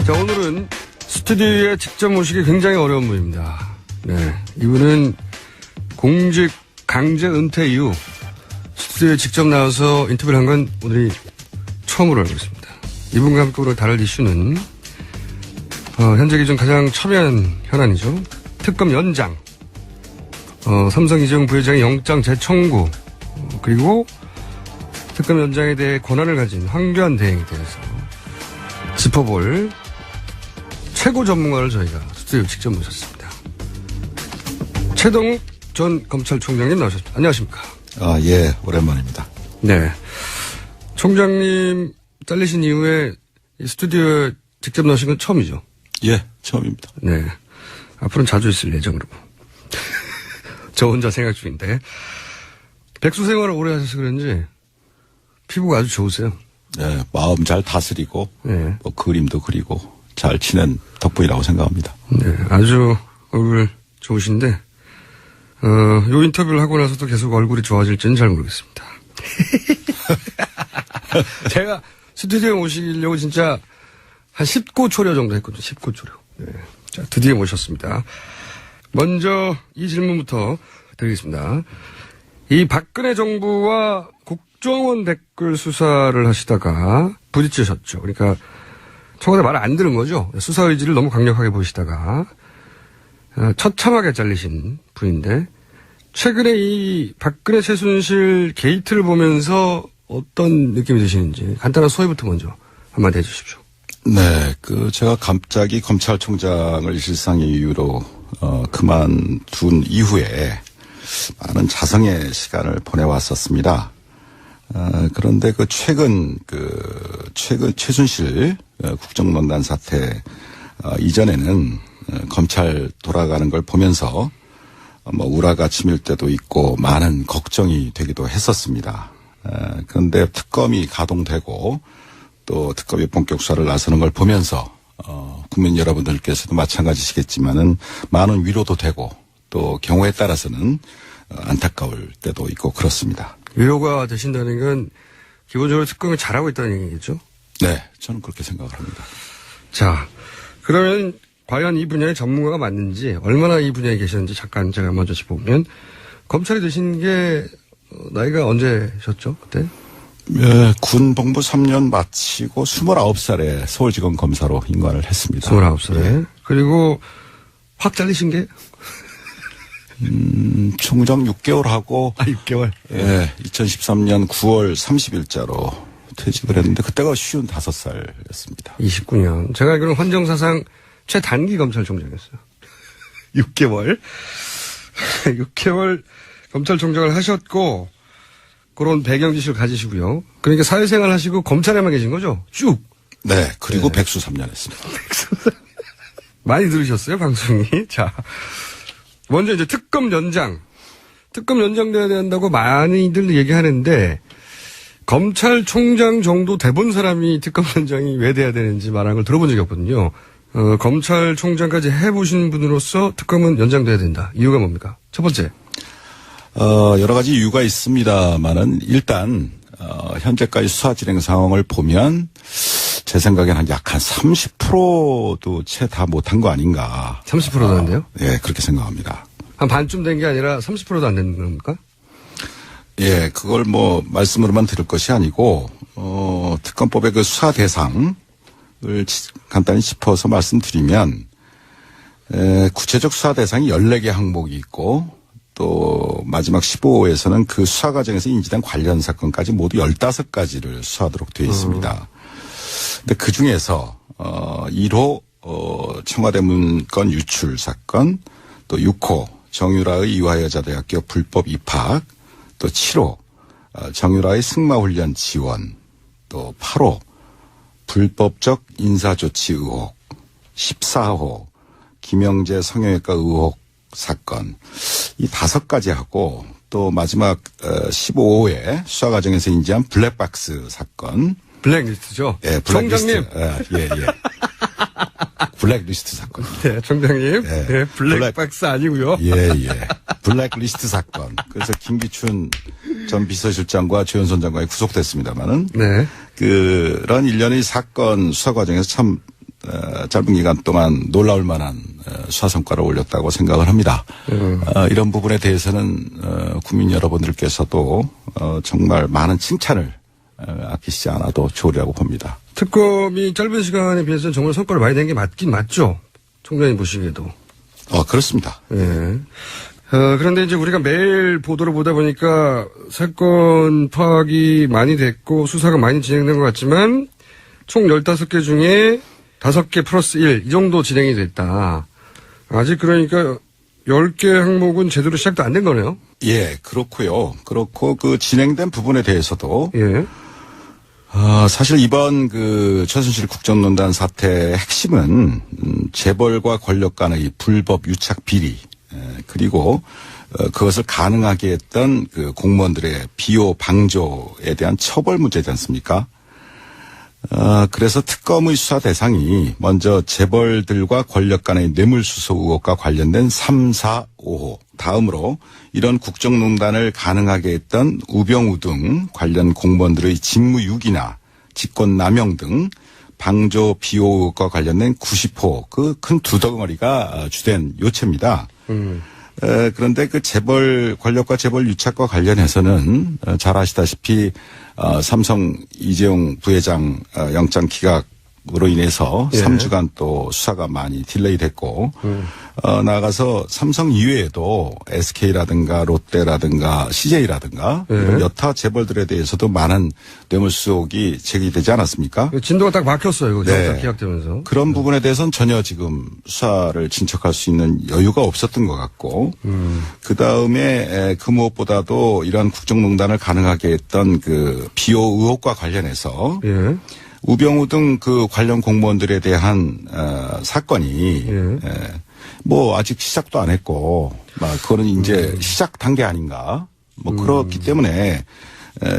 자, 오늘은 스튜디오에 직접 모시기 굉장히 어려운 분입니다. 네. 이분은 공직 강제 은퇴 이후 스튜디오에 직접 나와서 인터뷰를 한 건 오늘이 처음으로 알고 있습니다. 이분과 함께 오늘 다룰 이슈는, 현재 기준 가장 첨예한 현안이죠. 특검 연장, 삼성 이재용 부회장의 영장 재청구, 그리고 특검 연장에 대해 권한을 가진 황교안 대행에 대해서 짚어볼 최고 전문가를 저희가 스튜디오에 직접 모셨습니다. 최동욱 전 검찰총장님 나오셨습니다. 안녕하십니까? 아, 예, 오랜만입니다. 네. 총장님 잘리신 이후에 이 스튜디오에 직접 나오신 건 처음이죠? 예, 처음입니다. 네. 앞으로는 자주 있을 예정으로. 저 혼자 생각 중인데. 백수 생활을 오래 하셔서 그런지 피부가 아주 좋으세요. 네, 마음 잘 다스리고, 네. 뭐 그림도 그리고 잘 지낸 덕분이라고 생각합니다. 네. 아주 얼굴 좋으신데, 요 인터뷰를 하고 나서도 계속 얼굴이 좋아질지는 잘 모르겠습니다. 제가 스튜디오에 모시려고 진짜 한 19초려 정도 했거든요. 19초려. 네. 자, 드디어 모셨습니다. 먼저 이 질문부터 드리겠습니다. 이 박근혜 정부와 국정원 댓글 수사를 하시다가 부딪히셨죠. 그러니까 청와대 말을 안 들은 거죠. 수사 의지를 너무 강력하게 보시다가 처참하게 잘리신 분인데, 최근에 이 박근혜 최순실 게이트를 보면서 어떤 느낌이 드시는지 간단한 소회부터 먼저 한마디 해주십시오. 네, 제가 갑자기 검찰총장을 실상의 이유로, 그만둔 이후에 많은 자성의 시간을 보내왔었습니다. 그런데 최근 최순실 국정농단 사태, 이전에는 검찰 돌아가는 걸 보면서 뭐 우라가 치밀 때도 있고 많은 걱정이 되기도 했었습니다. 그런데 특검이 가동되고 또 특검이 본격 수사를 나서는 걸 보면서 국민 여러분들께서도 마찬가지시겠지만은 많은 위로도 되고 또 경우에 따라서는 안타까울 때도 있고 그렇습니다. 위로가 되신다는 건 기본적으로 특검이 잘하고 있다는 얘기겠죠? 네, 저는 그렇게 생각을 합니다. 자, 그러면 과연 이 분야의 전문가가 맞는지, 얼마나 이 분야에 계셨는지 잠깐 제가 먼저 짚어보면, 검찰이 되신 게 나이가 언제셨죠? 그때? 예, 군 복무 3년 마치고 29살에 서울지검 검사로 임관을 했습니다. 29살에. 예. 그리고 확 잘리신 게? 총장 6개월 하고. 6개월? 예, 2013년 9월 30일자로 퇴직을 했는데 그때가 55살이었습니다. 29년. 제가 알기로는 헌정사상 최단기 검찰총장이었어요. 6개월. 6개월 검찰총장을 하셨고, 그런 배경 지식을 가지시고요. 그러니까 사회생활 하시고 검찰에만 계신 거죠? 쭉. 네, 그리고 네. 백수 3년 했습니다. 많이 들으셨어요, 방송이? 자. 먼저 이제 특검 연장. 특검 연장돼야 된다고 많이들 얘기하는데, 검찰총장 정도 돼본 사람이 특검 연장이 왜 돼야 되는지 말하는 걸 들어본 적이 없거든요. 검찰총장까지 해보신 분으로서 특검은 연장돼야 된다. 이유가 뭡니까? 첫 번째. 여러 가지 이유가 있습니다만은 일단, 현재까지 수사 진행 상황을 보면 제 생각에는 약 한 30%도 채 다 못한 거 아닌가. 30%도 안 돼요? 예, 그렇게 생각합니다. 한 반쯤 된 게 아니라 30%도 안 되는 겁니까? 예, 그걸 뭐 말씀으로만 들을 것이 아니고, 특검법의 그 수사 대상을 간단히 짚어서 말씀드리면, 구체적 수사 대상이 14개 항목이 있고, 또 마지막 15호에서는 그 수사 과정에서 인지된 관련 사건까지 모두 15가지를 수사하도록 되어 있습니다. 근데 그 중에서 1호 청와대 문건 유출 사건, 또 6호 정유라의 이화여자대학교 불법 입학, 또 7호 정유라의 승마훈련 지원, 또 8호 불법적 인사조치 의혹, 14호 김영재 성형외과 의혹 사건, 이 5가지 하고 또 마지막 15호에 수사 과정에서 인지한 블랙박스 사건. 블랙리스트죠? 예, 블랙리스트. 총장님. 예. 블랙리스트 사건. 네, 총장님. 예. 네, 블랙박스 아니고요. 예. 블랙리스트 사건. 그래서 김기춘 전 비서실장과 최은선 장관이 구속됐습니다만은. 네. 그런 일련의 사건 수사 과정에서 참 짧은 기간 동안 놀라울 만한 수사 성과를 올렸다고 생각을 합니다. 이런 부분에 대해서는 국민 여러분들께서도 정말 많은 칭찬을 아끼시지 않아도 좋으리라고 봅니다. 특검이 짧은 시간에 비해서 정말 성과를 많이 낸 게 맞긴 맞죠? 총장님 보시기에도. 그렇습니다. 예. 그런데 이제 우리가 매일 보도를 보다 보니까 사건 파악이 많이 됐고 수사가 많이 진행된 것 같지만 총 15개 중에 5개 플러스 1, 이 정도 진행이 됐다. 아직 그러니까 10개 항목은 제대로 시작도 안 된 거네요? 예, 그렇고요. 그렇고 그 진행된 부분에 대해서도 예. 사실 이번 그 최순실 국정농단 사태의 핵심은 재벌과 권력 간의 불법 유착 비리 그리고 그것을 가능하게 했던 그 공무원들의 비호 방조에 대한 처벌 문제지 않습니까? 그래서 특검의 수사 대상이 먼저 재벌들과 권력 간의 뇌물수수 의혹과 관련된 3, 4, 5호. 다음으로 이런 국정농단을 가능하게 했던 우병우 등 관련 공무원들의 직무유기나 직권남용 등 방조 비호 의혹과 관련된 90호. 그 큰 두 덩어리가 주된 요체입니다. 그런데 그 재벌 권력과 재벌 유착과 관련해서는 잘 아시다시피 삼성 이재용 부회장 영장 기각으로 인해서 예. 3주간 또 수사가 많이 딜레이 됐고 나아가서 삼성 이외에도 SK라든가 롯데라든가 CJ라든가 예. 이런 여타 재벌들에 대해서도 많은 뇌물수수 의혹이 제기되지 않았습니까? 진도가 딱 막혔어요. 이거 네. 딱 기각되면서. 그런 부분에 대해서는 전혀 지금 수사를 진척할 수 있는 여유가 없었던 것 같고, 그 다음에 그 무엇보다도 이러한 국정농단을 가능하게 했던 그 비호 의혹과 관련해서 예. 우병우 등 그 관련 공무원들에 대한 사건이 예. 뭐 아직 시작도 안 했고, 막 그거는 이제 시작 단계 아닌가? 뭐 그렇기 때문에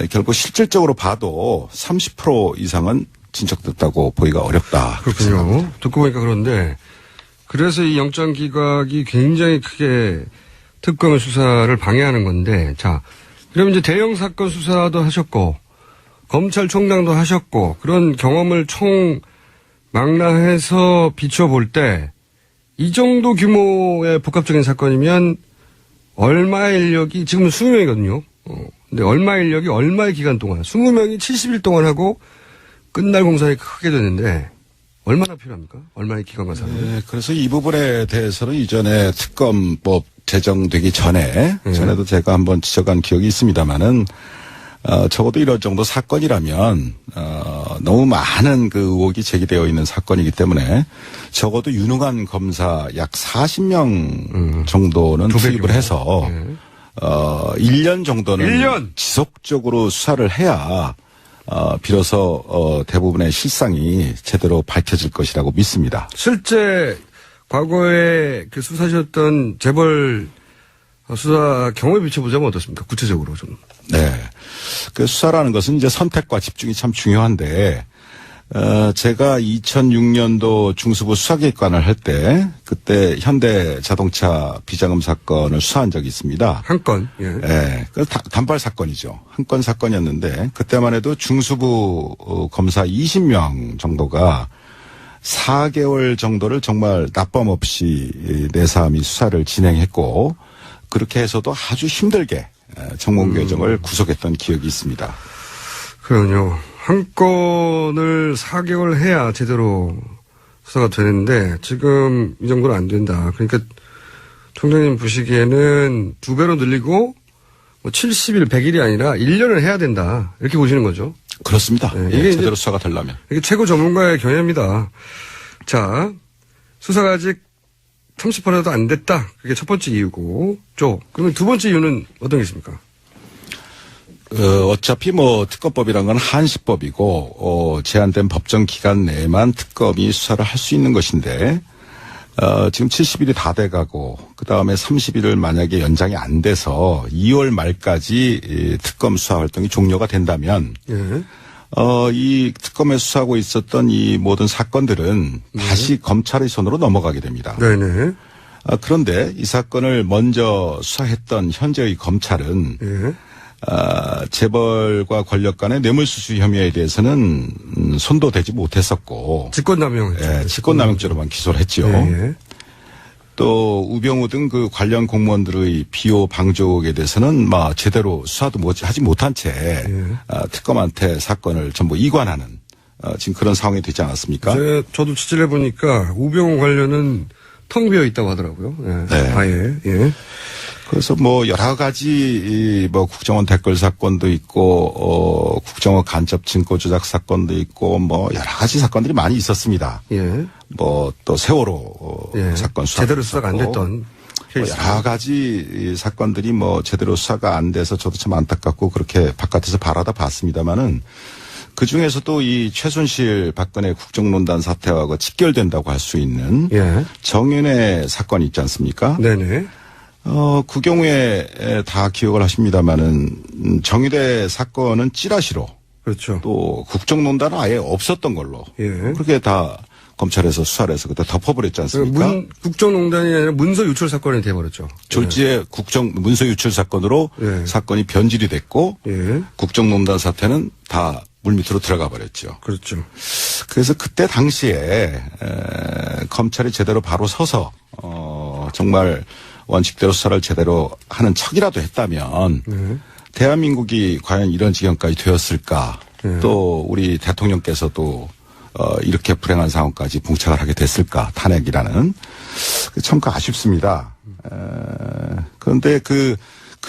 결국 실질적으로 봐도 30% 이상은 진척됐다고 보기가 어렵다. 그렇군요. 듣고 보니까 그런데 그래서 이 영장 기각이 굉장히 크게 특검의 수사를 방해하는 건데, 자, 그러면 이제 대형 사건 수사도 하셨고 검찰총장도 하셨고 그런 경험을 총 망라해서 비춰볼 때 이 정도 규모의 복합적인 사건이면 얼마의 인력이 지금은 20명이거든요. 근데 얼마의 인력이 얼마의 기간 동안 20명이 70일 동안 하고 끝날 공산이 크게 됐는데 얼마나 필요합니까? 얼마의 기간과 사람? 네, 그래서 이 부분에 대해서는 이전에 특검법 제정되기 전에도 제가 한번 지적한 기억이 있습니다만은 적어도 이런 정도 사건이라면 너무 많은 그 의혹이 제기되어 있는 사건이기 때문에 적어도 유능한 검사 약 40명 정도는 투입을 해서 1년 정도는 1년? 지속적으로 수사를 해야 비로소 대부분의 실상이 제대로 밝혀질 것이라고 믿습니다. 실제 과거에 그 수사하셨던 재벌 수사 경험에 비춰보자면 어떻습니까? 구체적으로 좀. 네. 그 수사라는 것은 이제 선택과 집중이 참 중요한데, 제가 2006년도 중수부 수사기획관을 할 때, 그때 현대 자동차 비자금 사건을 수사한 적이 있습니다. 한 건. 예. 네. 그 단발 사건이죠. 한 건 사건이었는데, 그때만 해도 중수부 검사 20명 정도가 4개월 정도를 정말 낮밤 없이 내사함이 수사를 진행했고, 그렇게 해서도 아주 힘들게 정몽규정을 구속했던 기억이 있습니다. 그럼요. 한 건을 4개월 해야 제대로 수사가 되는데 지금 이 정도는 안 된다. 그러니까 총장님 보시기에는 2배로 늘리고 뭐 70일, 100일이 아니라 1년을 해야 된다. 이렇게 보시는 거죠. 그렇습니다. 네, 예, 이게 제대로 수사가 되려면. 이게 최고 전문가의 견해입니다. 자, 수사가 아직 30%도 안 됐다. 그게 첫 번째 이유고. 그러면 두 번째 이유는 어떤 게 있습니까? 어차피 뭐 특검법이란 건 한시법이고 제한된 법정 기간 내에만 특검이 수사를 할 수 있는 것인데 지금 70일이 다 돼가고 그 다음에 30일을 만약에 연장이 안 돼서 2월 말까지 특검 수사 활동이 종료가 된다면 예. 이 특검에 수사하고 있었던 이 모든 사건들은 다시 검찰의 손으로 넘어가게 됩니다. 네네. 그런데 이 사건을 먼저 수사했던 현재의 검찰은 예. 재벌과 권력 간의 뇌물수수 혐의에 대해서는 손도 대지 못했었고. 직권남용. 예, 직권남용죄로만 기소를 했죠. 예. 또 우병우 등 그 관련 공무원들의 비호 방조에 대해서는 제대로 수사도 하지 못한 채 특검한테 사건을 전부 이관하는 지금 그런 상황이 되지 않았습니까? 저도 취재를 해보니까 우병우 관련은 텅 비어 있다고 하더라고요. 예. 네. 아예. 예. 그래서 여러 가지 국정원 댓글 사건도 있고 국정원 간첩 증거 조작 사건도 있고 여러 가지 사건들이 많이 있었습니다. 예. 또 세월호 사건 수사 제대로 수사가 안 됐던 여러 가지 사건들이 제대로 수사가 안 돼서 저도 참 안타깝고 그렇게 바깥에서 바라다 봤습니다만은 그 중에서도 이 최순실 박근혜 국정농단 사태하고 직결된다고 할 수 있는 정윤회 사건이 있지 않습니까? 네네. 그 경우에 다 기억을 하십니다만은 정의대 사건은 찌라시로. 그렇죠. 또 국정농단은 아예 없었던 걸로. 그렇게 다 검찰에서 수사를 해서 그때 덮어버렸지 않습니까? 국정농단이 아니라 문서 유출 사건이 돼버렸죠. 졸지에 문서 유출 사건으로 사건이 변질이 됐고 국정농단 사태는 다 물밑으로 들어가 버렸죠. 그렇죠. 그래서 그때 당시에 검찰이 제대로 바로 서서 정말 원칙대로 수사를 제대로 하는 척이라도 했다면 대한민국이 과연 이런 지경까지 되었을까? 또 우리 대통령께서도 이렇게 불행한 상황까지 봉착을 하게 됐을까? 탄핵이라는 참 아쉽습니다. 그런데 그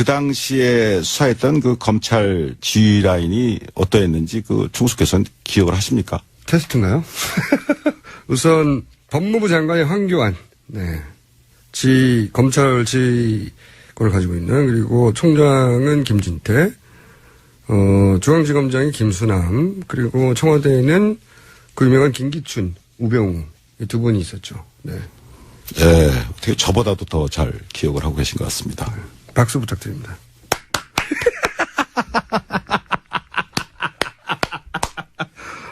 당시에 수사했던 그 검찰 지휘 라인이 어떠했는지 총수께서는 기억을 하십니까? 테스트인가요? 우선 법무부 장관이 황교안, 검찰 지휘권을 가지고 있는, 그리고 총장은 김진태, 중앙지검장이 김수남, 그리고 청와대에는 그 유명한 김기춘, 우병우, 이 두 분이 있었죠. 네. 예, 어떻게 저보다도 더 잘 기억을 하고 계신 것 같습니다. 박수 부탁드립니다.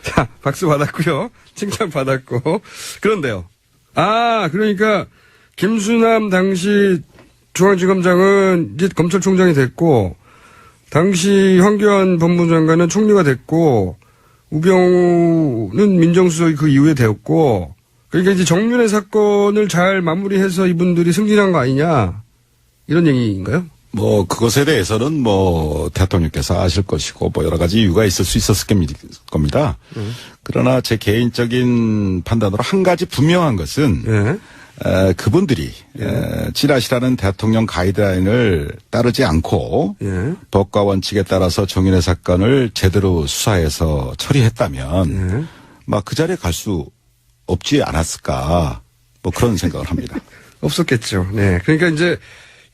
자, 박수 받았고요. 칭찬 받았고. 그런데요. 그러니까 김수남 당시 중앙지검장은 이제 검찰총장이 됐고, 당시 황교안 법무부 장관은 총리가 됐고, 우병우는 민정수석이 그 이후에 되었고, 그러니까 이제 정윤회 사건을 잘 마무리해서 이분들이 승진한 거 아니냐, 이런 얘기인가요? 그것에 대해서는 대통령께서 아실 것이고, 여러 가지 이유가 있을 수 있었을 겁니다. 그러나 제 개인적인 판단으로 한 가지 분명한 것은, 그분들이, 찌라시라는 대통령 가이드라인을 따르지 않고, 법과 원칙에 따라서 정윤회 사건을 제대로 수사해서 처리했다면, 그 자리에 갈 수 없지 않았을까, 그런 생각을 합니다. 없었겠죠. 네. 그러니까 이제,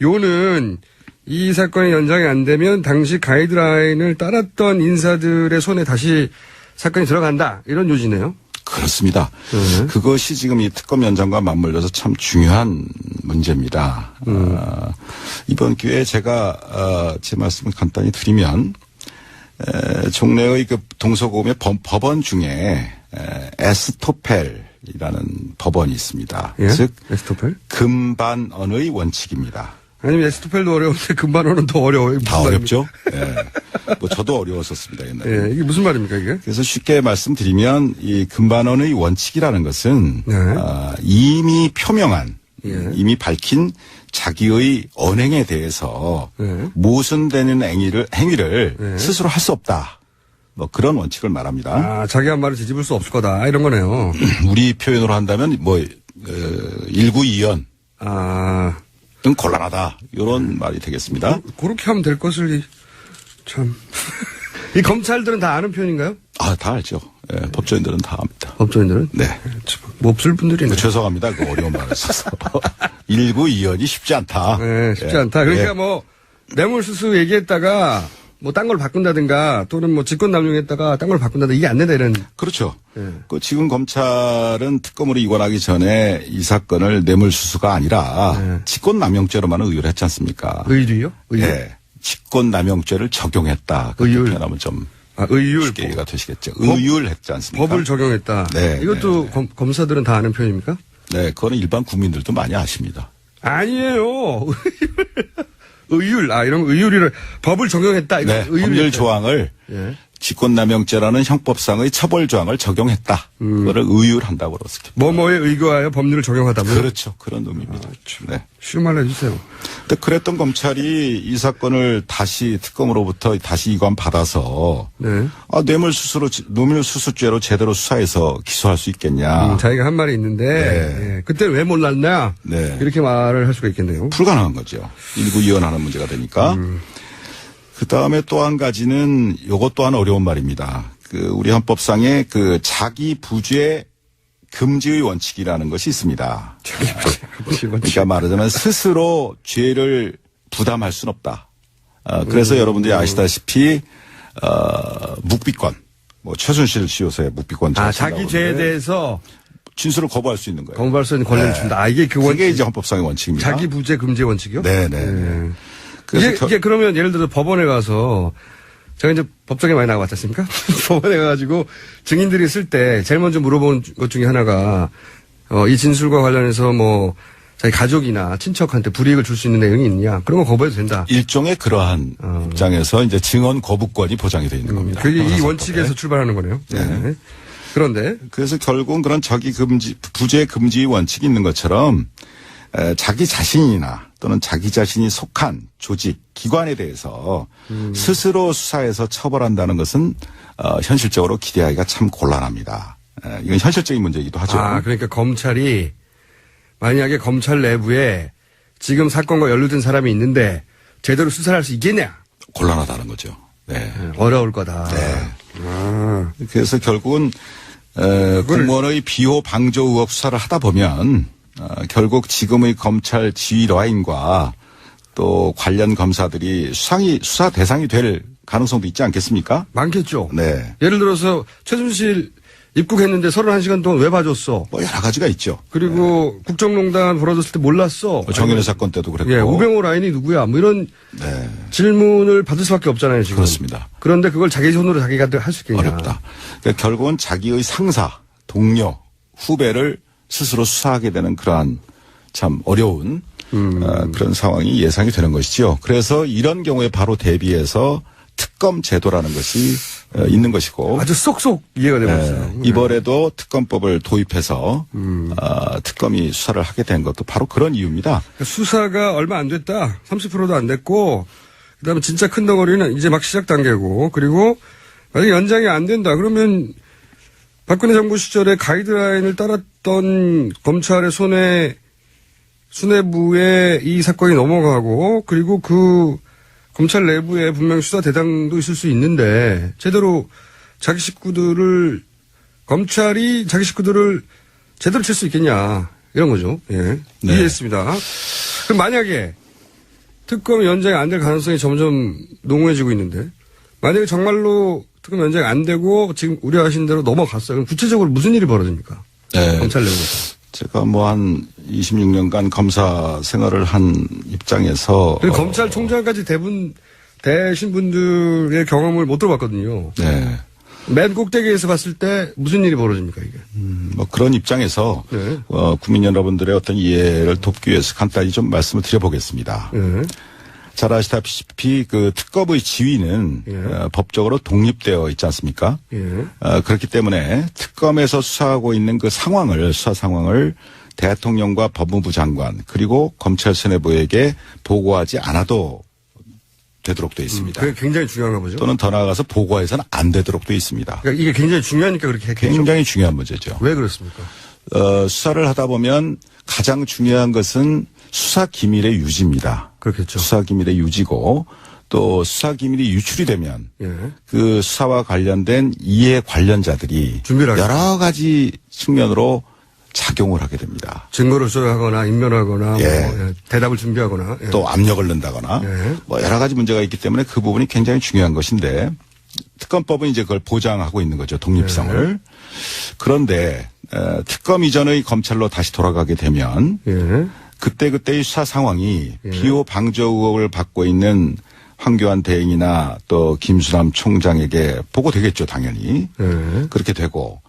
요는 이 사건이 연장이 안 되면 당시 가이드라인을 따랐던 인사들의 손에 다시 사건이 들어간다. 이런 요지네요. 그렇습니다. 그것이 지금 이 특검 연장과 맞물려서 참 중요한 문제입니다. 이번 기회에 제가 제 말씀을 간단히 드리면 종래의 그 동서고금의 법원 중에 에스토펠이라는 법원이 있습니다. 즉 에스토펠? 금반언의 원칙입니다. 아니면 에스토펠도 어려운데 금반언은 더 어려워요. 다 어렵죠? 저도 어려웠었습니다, 옛날에. 이게 무슨 말입니까, 이게? 그래서 쉽게 말씀드리면 이 금반언의 원칙이라는 것은 이미 표명한, 이미 밝힌 자기의 언행에 대해서 모순되는 행위를 스스로 할 수 없다. 그런 원칙을 말합니다. 자기 한 말을 뒤집을 수 없을 거다. 이런 거네요. 우리 표현으로 한다면 일구이연. 좀 곤란하다. 이런 말이 되겠습니다. 그렇게 하면 될 것을 참. 이 검찰들은 다 아는 표현인가요? 다 알죠. 법조인들은 다 압니다. 법조인들은? 네. 몹쓸 분들이네. 죄송합니다. 그 어려운 말을 써서. 일구이연이 쉽지 않다. 네, 쉽지 않다. 그러니까 뇌물수수 얘기했다가 딴 걸 바꾼다든가 또는 직권남용했다가 딴 걸 바꾼다든가 이게 안 된다 이런. 그렇죠. 지금 검찰은 특검으로 이관하기 전에 이 사건을 뇌물수수가 아니라 직권남용죄로만 의율을 했지 않습니까? 의율이요? 의율? 네. 직권남용죄를 적용했다. 그렇게 표현하면 좀 의율. 쉽게 이해가 되시겠죠. 의율했지 않습니까? 법을 적용했다. 네. 이것도 검사들은 다 아는 표현입니까? 네. 그거는 일반 국민들도 많이 아십니다. 아니에요. 의율, 이런 의율이를 법을 적용했다. 이거 네, 의율이 법률 있어요. 조항을 예. 직권남용죄라는 형법상의 처벌 조항을 적용했다. 그거를 의율한다고 그렇습니다. 뭐뭐에 의거하여 법률을 적용하다면. 그렇죠. 그런 의미입니다. 네. 쉬운 말로 해주세요. 근데 그랬던 검찰이 이 사건을 다시 특검으로부터 다시 이관받아서 네. 뇌물수수죄로 제대로 수사해서 기소할 수 있겠냐. 자기가 한 말이 있는데 예. 그때 왜 몰랐냐 네. 이렇게 말을 할 수가 있겠네요. 불가능한 거죠. 일구이원하는 문제가 되니까. 그 다음에 또 한 가지는 이것 또한 어려운 말입니다. 우리 헌법상에 자기 부죄 금지의 원칙이라는 것이 있습니다. 그러니까 말하자면 스스로 죄를 부담할 수는 없다. 그래서 여러분들이 아시다시피 묵비권, 최순실 씨요새 묵비권. 자기 죄에 대해서 진술을 거부할 수 있는 거예요. 거부할 수 있는 권리를 준다. 이게 그 원칙. 그게 이제 헌법상의 원칙입니다. 자기 부재 금지 원칙이요? 네네. 이게 그러면 예를 들어 법원에 가서 제가 이제 법정에 많이 나가봤지 않습니까? 법원에 가가지고 증인들이 있을 때 제일 먼저 물어본 것 중에 하나가 이 진술과 관련해서 자기 가족이나 친척한테 불이익을 줄 수 있는 내용이 있느냐 그런 거 거부해도 된다. 일종의 그러한 입장에서 이제 증언 거부권이 보장이 되어 있는 겁니다. 그게 이 원칙에서 출발하는 거네요. 네. 그런데 그래서 결국은 그런 부재 금지 원칙이 있는 것처럼 자기 자신이나 또는 자기 자신이 속한 조직, 기관에 대해서 스스로 수사해서 처벌한다는 것은 현실적으로 기대하기가 참 곤란합니다. 이건 현실적인 문제이기도 하죠. 그러니까 검찰이 만약에 검찰 내부에 지금 사건과 연루된 사람이 있는데 제대로 수사를 할 수 있겠냐? 곤란하다는 거죠. 네. 어려울 거다. 네. 그래서 결국은 공무원의 비호 방조 의혹 수사를 하다 보면 결국 지금의 검찰 지휘 라인과 또 관련 검사들이 수사 대상이 될 가능성도 있지 않겠습니까? 많겠죠. 네. 예를 들어서 최순실 입국했는데 31시간 동안 왜 봐줬어? 여러 가지가 있죠. 그리고 국정농단 벌어졌을 때 몰랐어. 정윤회 사건 때도 그랬고. 예, 우병우 라인이 누구야? 이런 질문을 받을 수밖에 없잖아요, 지금. 그렇습니다. 그런데 그걸 자기 손으로 자기가 할 수 있겠냐. 어렵다. 그러니까 결국은 자기의 상사, 동료, 후배를 스스로 수사하게 되는 그러한 참 어려운 그런 상황이 예상이 되는 것이죠. 그래서 이런 경우에 바로 대비해서 특검 제도라는 것이 있는 것이고 아주 쏙쏙 이해가 되고 있어요. 이번에도 특검법을 도입해서 특검이 수사를 하게 된 것도 바로 그런 이유입니다. 수사가 얼마 안 됐다. 30%도 안 됐고 그다음에 진짜 큰 덩어리는 이제 막 시작 단계고 그리고 만약에 연장이 안 된다. 그러면 박근혜 정부 시절에 가이드라인을 따랐던 검찰의 수뇌부에 이 사건이 넘어가고 그리고 그 검찰 내부에 분명히 수사 대상도 있을 수 있는데 제대로 검찰이 자기 식구들을 제대로 칠 수 있겠냐 이런 거죠. 예. 네. 이해했습니다. 그럼 만약에 특검 연장이 안 될 가능성이 점점 농후해지고 있는데 만약에 정말로 특검 연장이 안 되고 지금 우려하신 대로 넘어갔어요. 그럼 구체적으로 무슨 일이 벌어집니까? 네. 검찰 내부에서. 제가 한 26년간 검사 생활을 한 입장에서 검찰총장까지 되신 분들의 경험을 못 들어봤거든요. 네. 맨 꼭대기에서 봤을 때 무슨 일이 벌어집니까 이게? 그런 입장에서 네. 국민 여러분들의 어떤 이해를 돕기 위해서 간단히 좀 말씀을 드려보겠습니다. 네. 잘 아시다시피 그 특검의 지위는 법적으로 독립되어 있지 않습니까? 그렇기 때문에 특검에서 수사하고 있는 그 수사 상황을 대통령과 법무부 장관 그리고 검찰 수뇌부에게 보고하지 않아도 되도록 되어 있습니다. 그게 굉장히 중요한가 보죠. 또는 더 나아가서 보고해서는 안 되도록 되어 있습니다. 그러니까 이게 굉장히 중요하니까 그렇게 했겠죠. 굉장히 중요한 문제죠. 왜 그렇습니까? 수사를 하다 보면 가장 중요한 것은 수사 기밀의 유지입니다. 그렇겠죠. 수사 기밀의 유지고 또 수사 기밀이 유출이 되면 그 수사와 관련된 이해 관련자들이 여러 가지 측면으로 작용을 하게 됩니다. 증거를 조작하거나 인멸하거나 대답을 준비하거나 또 압력을 넣는다거나 여러 가지 문제가 있기 때문에 그 부분이 굉장히 중요한 것인데 특검법은 이제 그걸 보장하고 있는 거죠. 독립성을. 그런데 특검 이전의 검찰로 다시 돌아가게 되면 그때그때의 수사 상황이 비호 방조 의혹을 받고 있는 황교안 대행이나 또 김수남 총장에게 보고되겠죠. 당연히. 그렇게 되고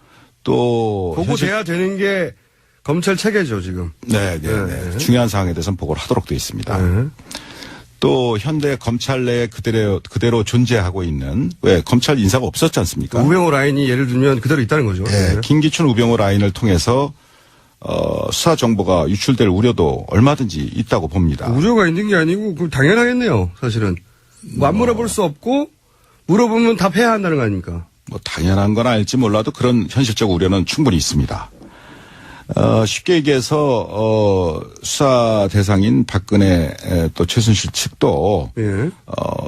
또 보고돼야 되는 게 검찰 체계죠 지금. 네. 중요한 사항에 대해서는 보고를 하도록 되어 있습니다. 또 현대 검찰 내에 그대로 존재하고 있는 왜 검찰 인사가 없었지 않습니까? 우병우 라인이 예를 들면 그대로 있다는 거죠. 네. 김기춘 우병우 라인을 통해서 수사 정보가 유출될 우려도 얼마든지 있다고 봅니다. 우려가 있는 게 아니고 그 당연하겠네요. 사실은 뭐 안 물어볼 수 없고 물어보면 답해야 한다는 거 아닙니까? 뭐 당연한 건 알지 몰라도 그런 현실적 우려는 충분히 있습니다. 쉽게 얘기해서 수사 대상인 박근혜 또 최순실 측도 예.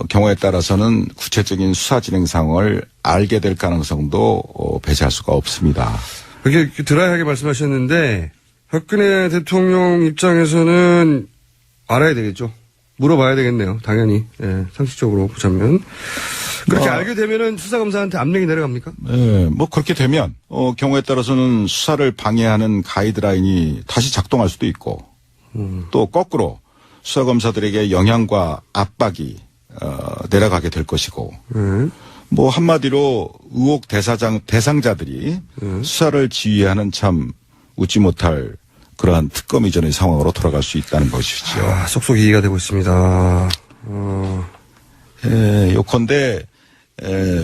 경우에 따라서는 구체적인 수사 진행 상황을 알게 될 가능성도 배제할 수가 없습니다. 그렇게 드라이하게 말씀하셨는데 박근혜 대통령 입장에서는 알아야 되겠죠. 물어봐야 되겠네요. 당연히. 예, 상식적으로 보자면. 그렇게 알게 되면은 수사검사한테 압력이 내려갑니까? 네, 뭐 그렇게 되면 경우에 따라서는 수사를 방해하는 가이드라인이 다시 작동할 수도 있고 또 거꾸로 수사검사들에게 영향과 압박이 내려가게 될 것이고 뭐 한마디로 의혹 대상자들이 수사를 지휘하는 참 웃지 못할 그러한 특검 이전의 상황으로 돌아갈 수 있다는 것이죠. 쏙쏙 이해가 되고 있습니다. 요컨대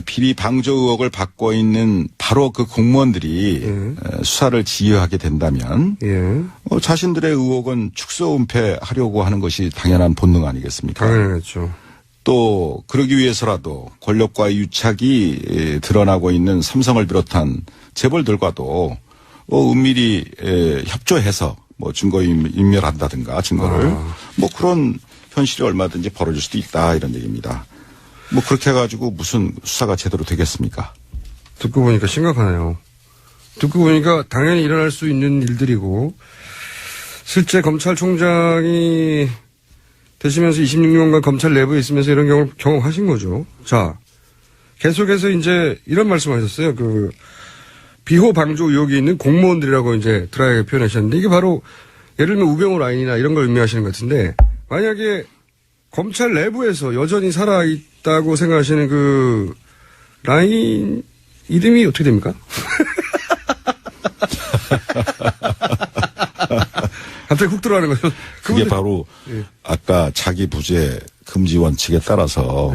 비리 방조 의혹을 받고 있는 바로 그 공무원들이 수사를 지휘하게 된다면 자신들의 의혹은 축소 은폐하려고 하는 것이 당연한 본능 아니겠습니까? 당연하겠죠. 또 그러기 위해서라도 권력과의 유착이 드러나고 있는 삼성을 비롯한 재벌들과도 은밀히 협조해서 뭐 증거 인멸한다든가 증거를 뭐 그런 현실이 얼마든지 벌어질 수도 있다 이런 얘기입니다. 뭐 그렇게 해가지고 무슨 수사가 제대로 되겠습니까? 듣고 보니까 심각하네요. 듣고 보니까 당연히 일어날 수 있는 일들이고 실제 검찰총장이 되시면서 26년간 검찰 내부에 있으면서 이런 경우를 경험하신 거죠. 자, 계속해서 이제 이런 말씀하셨어요. 그 비호 방조 의혹이 있는 공무원들이라고 이제 드라이하게 표현하셨는데 이게 바로 예를 들면 우병우 라인이나 이런 걸 의미하시는 것 같은데 만약에 검찰 내부에서 여전히 살아있다고 생각하시는 그 라인 이름이 어떻게 됩니까? 갑자기 훅 들어가는 거죠. 그게 바로 아까 자기 부재 금지 원칙에 따라서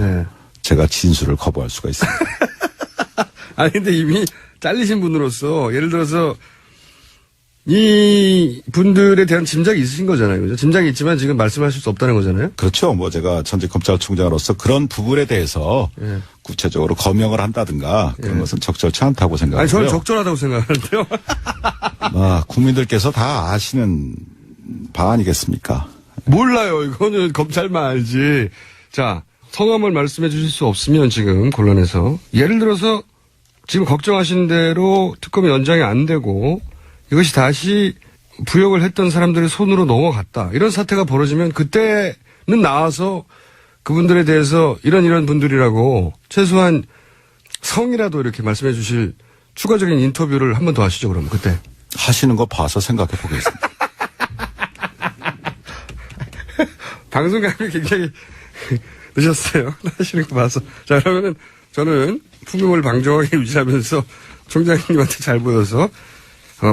제가 진술을 거부할 수가 있습니다. 아니 근데 이미 잘리신 분으로서 예를 들어서 이 분들에 대한 짐작이 있으신 거잖아요. 그죠? 짐작이 있지만 지금 말씀하실 수 없다는 거잖아요. 그렇죠. 뭐 제가 전직 검찰총장으로서 그런 부분에 대해서 구체적으로 거명을 한다든가 그런 것은 적절치 않다고 생각하고요. 아니 저는 적절하다고 생각하는데요. 국민들께서 다 아시는 바 아니겠습니까? 몰라요. 이거는 검찰만 알지. 자, 성함을 말씀해 주실 수 없으면 지금 곤란해서 예를 들어서 지금 걱정하신 대로 특검이 연장이 안 되고 이것이 다시 부역을 했던 사람들의 손으로 넘어갔다. 이런 사태가 벌어지면 그때는 나와서 그분들에 대해서 이런 분들이라고 최소한 성이라도 이렇게 말씀해 주실 추가적인 인터뷰를 한 번 더 하시죠. 그러면 그때. 하시는 거 봐서 생각해 보겠습니다. 방송감이 굉장히 늦었어요. 하시는 거 봐서. 자, 그러면은 저는 풍경을 방정하게 유지하면서 총장님한테 잘 보여서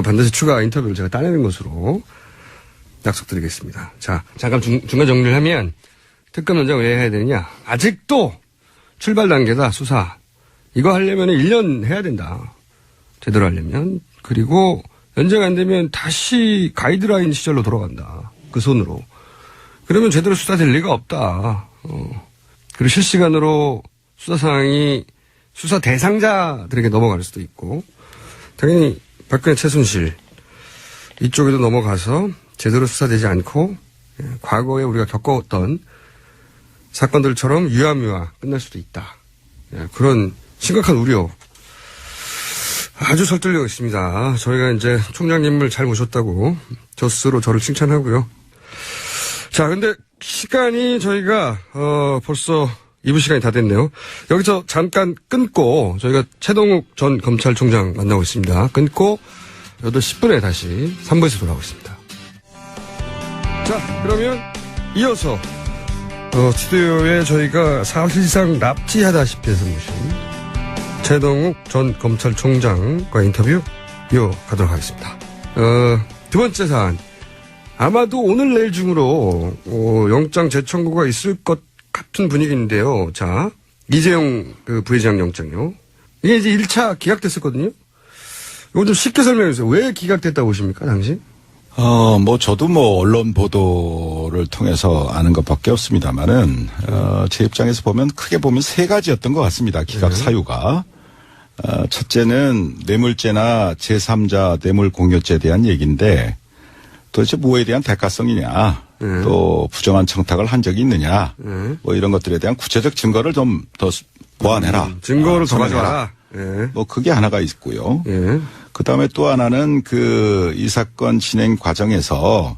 반드시 추가 인터뷰를 제가 따내는 것으로 약속드리겠습니다. 자, 잠깐 중간 정리를 하면 특검 연장을 왜 해야 되느냐. 아직도 출발 단계다, 수사. 이거 하려면 1년 해야 된다. 제대로 하려면. 그리고 연장 안 되면 다시 가이드라인 시절로 돌아간다. 그 손으로. 그러면 제대로 수사될 리가 없다. 그리고 실시간으로 수사 상황이 수사 대상자들에게 넘어갈 수도 있고 당연히 박근혜 최순실 이쪽에도 넘어가서 제대로 수사되지 않고 과거에 우리가 겪어왔던 사건들처럼 유야무야 끝날 수도 있다. 그런 심각한 우려 아주 설득력 있습니다. 저희가 이제 총장님을 잘 모셨다고 저 스스로 저를 칭찬하고요. 자, 근데 시간이 저희가 벌써 2부 시간이 다 됐네요. 여기서 잠깐 끊고 저희가 최동욱 전 검찰총장 만나고 있습니다. 끊고 8시 10분에 다시 3부에서 돌아오겠습니다. 자, 그러면 이어서 스튜디오에 저희가 사실상 납치하다시피 해서 모신 최동욱 전 검찰총장과 인터뷰 이어가도록 하겠습니다. 두 번째 사안 아마도 오늘 내일 중으로 영장 재청구가 있을 것 같은 분위기인데요. 자, 이재용 그 부회장 영장요. 이게 이제 1차 기각됐었거든요. 이거 좀 쉽게 설명해 주세요. 왜 기각됐다고 보십니까, 당시? 저도 언론 보도를 통해서 아는 것밖에 없습니다만은, 제 입장에서 크게 보면 세 가지였던 것 같습니다. 기각 사유가. 첫째는 뇌물죄나 제3자 뇌물 공여죄에 대한 얘기인데, 도대체 뭐에 대한 대가성이냐, 또 부정한 청탁을 한 적이 있느냐, 이런 것들에 대한 구체적 증거를 좀 더 보완해라. 증거를 더 가져와라. 그게 하나가 있고요. 예. 그 다음에 또 하나는 이 사건 진행 과정에서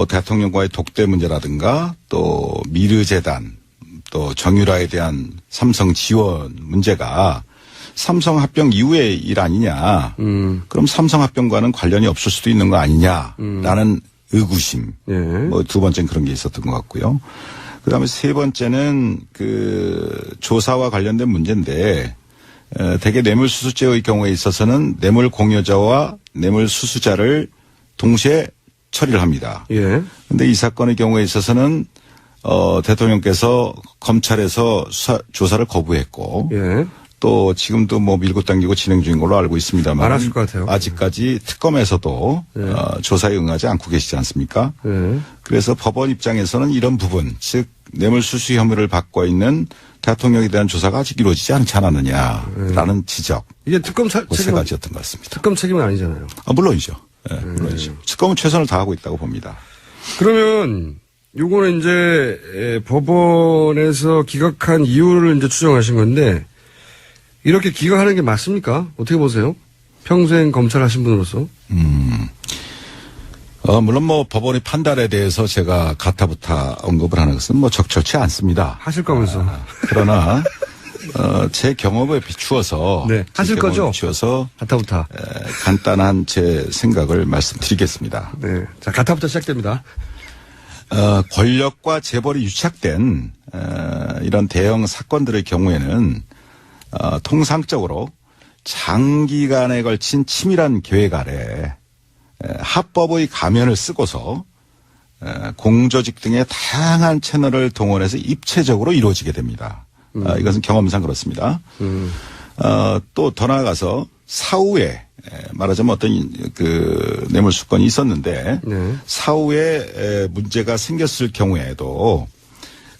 대통령과의 독대 문제라든가 또 미르재단 또 정유라에 대한 삼성 지원 문제가 삼성 합병 이후의 일 아니냐. 그럼 삼성 합병과는 관련이 없을 수도 있는 거 아니냐라는 의구심. 예. 두 번째는 그런 게 있었던 것 같고요. 그 다음에 세 번째는 조사와 관련된 문제인데 대개 뇌물수수죄의 경우에 있어서는 뇌물 공여자와 뇌물 수수자를 동시에 처리를 합니다. 예. 근데 이 사건의 경우에 있어서는 대통령께서 검찰에서 조사를 거부했고 예. 또 지금도 밀고 당기고 진행 중인 걸로 알고 있습니다만 안 하실 것 같아요. 아직까지 특검에서도 조사에 응하지 않고 계시지 않습니까? 예. 그래서 법원 입장에서는 이런 부분, 즉 뇌물수수 혐의를 받고 있는 대통령에 대한 조사가 아직 이루어지지 않지 않았느냐라는 지적. 이게 특검 세 책임 가지였던 것 같습니다. 특검 책임은 아니잖아요. 물론이죠. 물론이죠. 특검은 최선을 다하고 있다고 봅니다. 그러면 요거는 이제 법원에서 기각한 이유를 이제 추정하신 건데 이렇게 기각하는 게 맞습니까? 어떻게 보세요? 평생 검찰 하신 분으로서. 물론 법원의 판단에 대해서 제가 가타부타 언급을 하는 것은 적절치 않습니다. 하실 거면서. 그러나 제 경험에 비추어서 네, 하실 거죠? 비추어서 가타부타. 간단한 제 생각을 말씀드리겠습니다. 네, 자 가타부타 시작됩니다. 권력과 재벌이 유착된 이런 대형 사건들의 경우에는 통상적으로 장기간에 걸친 치밀한 계획 아래 합법의 가면을 쓰고서 공조직 등의 다양한 채널을 동원해서 입체적으로 이루어지게 됩니다. 이것은 경험상 그렇습니다. 또 더 나아가서 사후에 말하자면 어떤 뇌물수건이 있었는데 네. 사후에 문제가 생겼을 경우에도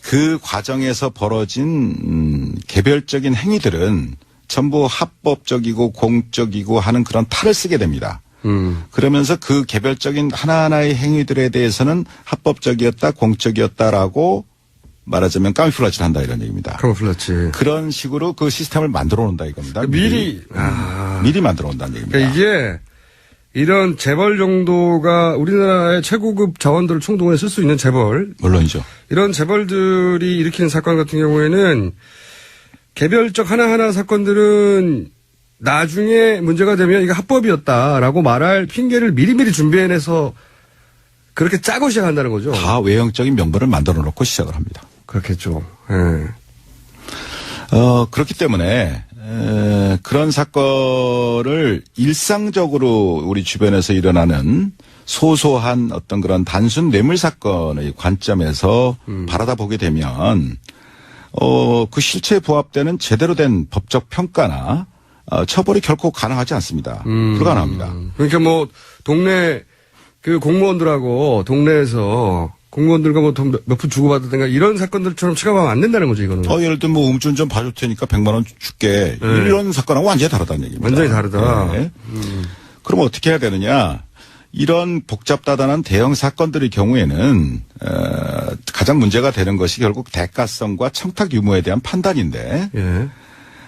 그 과정에서 벌어진 개별적인 행위들은 전부 합법적이고 공적이고 하는 그런 탈을 쓰게 됩니다. 그러면서 그 개별적인 하나하나의 행위들에 대해서는 합법적이었다, 공적이었다라고 말하자면 카모플라지를 한다 이런 얘기입니다. 카모플라지. 그런 식으로 그 시스템을 만들어 놓는다 이겁니다. 미리 만들어 놓는다는 얘기입니다. 그러니까 이게 이런 재벌 정도가 우리나라의 최고급 자원들을 총동원해 쓸 수 있는 재벌. 물론이죠. 이런 재벌들이 일으키는 사건 같은 경우에는 개별적 하나하나 사건들은 나중에 문제가 되면 이게 합법이었다라고 말할 핑계를 미리미리 준비해내서 그렇게 짜고 시작한다는 거죠. 다 외형적인 명분을 만들어 놓고 시작을 합니다. 그렇겠죠. 예. 그렇기 때문에 그런 사건을 일상적으로 우리 주변에서 일어나는 소소한 어떤 그런 단순 뇌물 사건의 관점에서 바라다 보게 되면 그 실체에 부합되는 제대로 된 법적 평가나 처벌이 결코 가능하지 않습니다. 불가능합니다. 그러니까 동네 그 공무원들하고 동네에서 공무원들과 돈 몇 푼 주고받았던가 이런 사건들처럼 취급하면 안 된다는 거죠, 이거는. 예를 들면 음주운전 봐줄 테니까 100만 원 줄게. 네. 이런 사건하고 완전히 다르다는 얘기입니다. 완전히 다르다. 네. 그럼 어떻게 해야 되느냐? 이런 복잡다단한 대형 사건들의 경우에는 가장 문제가 되는 것이 결국 대가성과 청탁 유무에 대한 판단인데 예.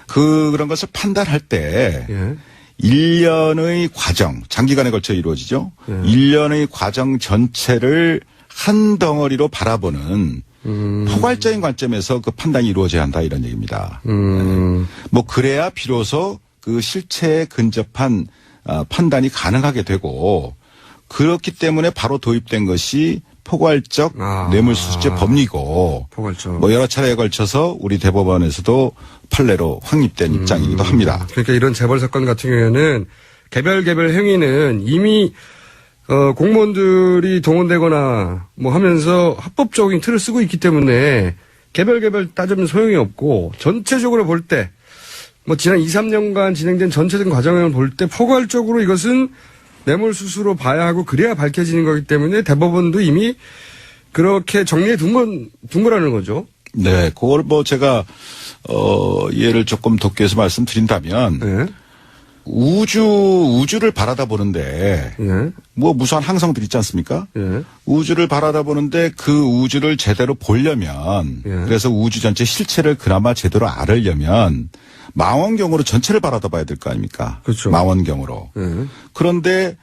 그런 것을 판단할 때 예. 1년의 과정, 장기간에 걸쳐 이루어지죠. 1년의 과정 전체를 한 덩어리로 바라보는 포괄적인 관점에서 그 판단이 이루어져야 한다 이런 얘기입니다. 그래야 비로소 그 실체에 근접한 판단이 가능하게 되고 그렇기 때문에 바로 도입된 것이 포괄적 뇌물수수죄 법리고 포괄적. 여러 차례에 걸쳐서 우리 대법원에서도 판례로 확립된 입장이기도 합니다. 그러니까 이런 재벌 사건 같은 경우에는 개별 행위는 이미 공무원들이 동원되거나 뭐 하면서 합법적인 틀을 쓰고 있기 때문에 개별 따지면 소용이 없고 전체적으로 볼 때 뭐 지난 2, 3년간 진행된 전체적인 과정을 볼 때 포괄적으로 이것은 뇌물수수로 봐야 하고 그래야 밝혀지는 거기 때문에 대법원도 이미 그렇게 정리해 둔 거라는 거죠. 네, 그걸 뭐 제가 예를 조금 돋겨서 말씀드린다면 네. 우주를 바라다 보는데 예. 뭐 무수한 항성들 있지 않습니까? 예. 우주를 바라다 보는데 그 우주를 제대로 보려면 예. 그래서 우주 전체 실체를 그나마 제대로 알으려면 망원경으로 전체를 바라다 봐야 될 거 아닙니까? 그렇죠. 망원경으로. 예. 그런데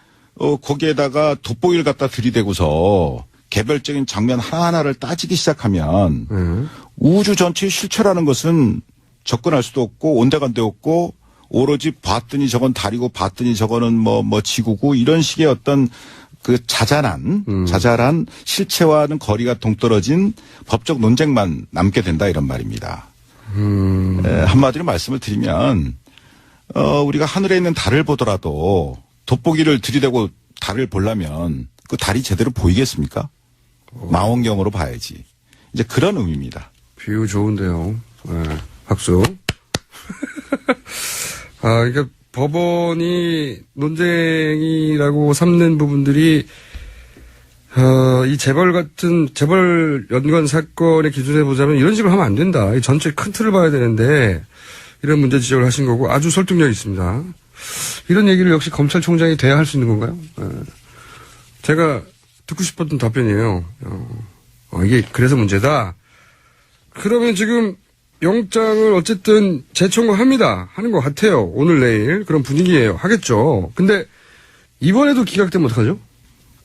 거기에다가 돋보기를 갖다 들이대고서 개별적인 장면 하나하나를 따지기 시작하면 우주 전체의 실체라는 것은 접근할 수도 없고 온데간데 없고 오로지 봤더니 저건 달이고 봤더니 저거는 뭐 지구고 이런 식의 어떤 그 자잘한 실체와는 거리가 동떨어진 법적 논쟁만 남게 된다 이런 말입니다. 한마디로 말씀을 드리면 우리가 하늘에 있는 달을 보더라도 돋보기를 들이대고 달을 보려면 그 달이 제대로 보이겠습니까? 망원경으로 봐야지. 이제 그런 의미입니다. 비유 좋은데요. 네. 박수. 그러니까 법원이 논쟁이라고 삼는 부분들이 이 재벌 연관 사건의 기준에 보자면 이런 식으로 하면 안 된다. 이 전체 큰 틀을 봐야 되는데 이런 문제 지적을 하신 거고 아주 설득력 있습니다. 이런 얘기를 역시 검찰총장이 돼야 할 수 있는 건가요? 제가 듣고 싶었던 답변이에요. 이게 그래서 문제다. 그러면 지금 영장을 어쨌든 재청구합니다. 하는 것 같아요. 오늘 내일 그런 분위기예요. 하겠죠. 근데 이번에도 기각되면 어떡하죠?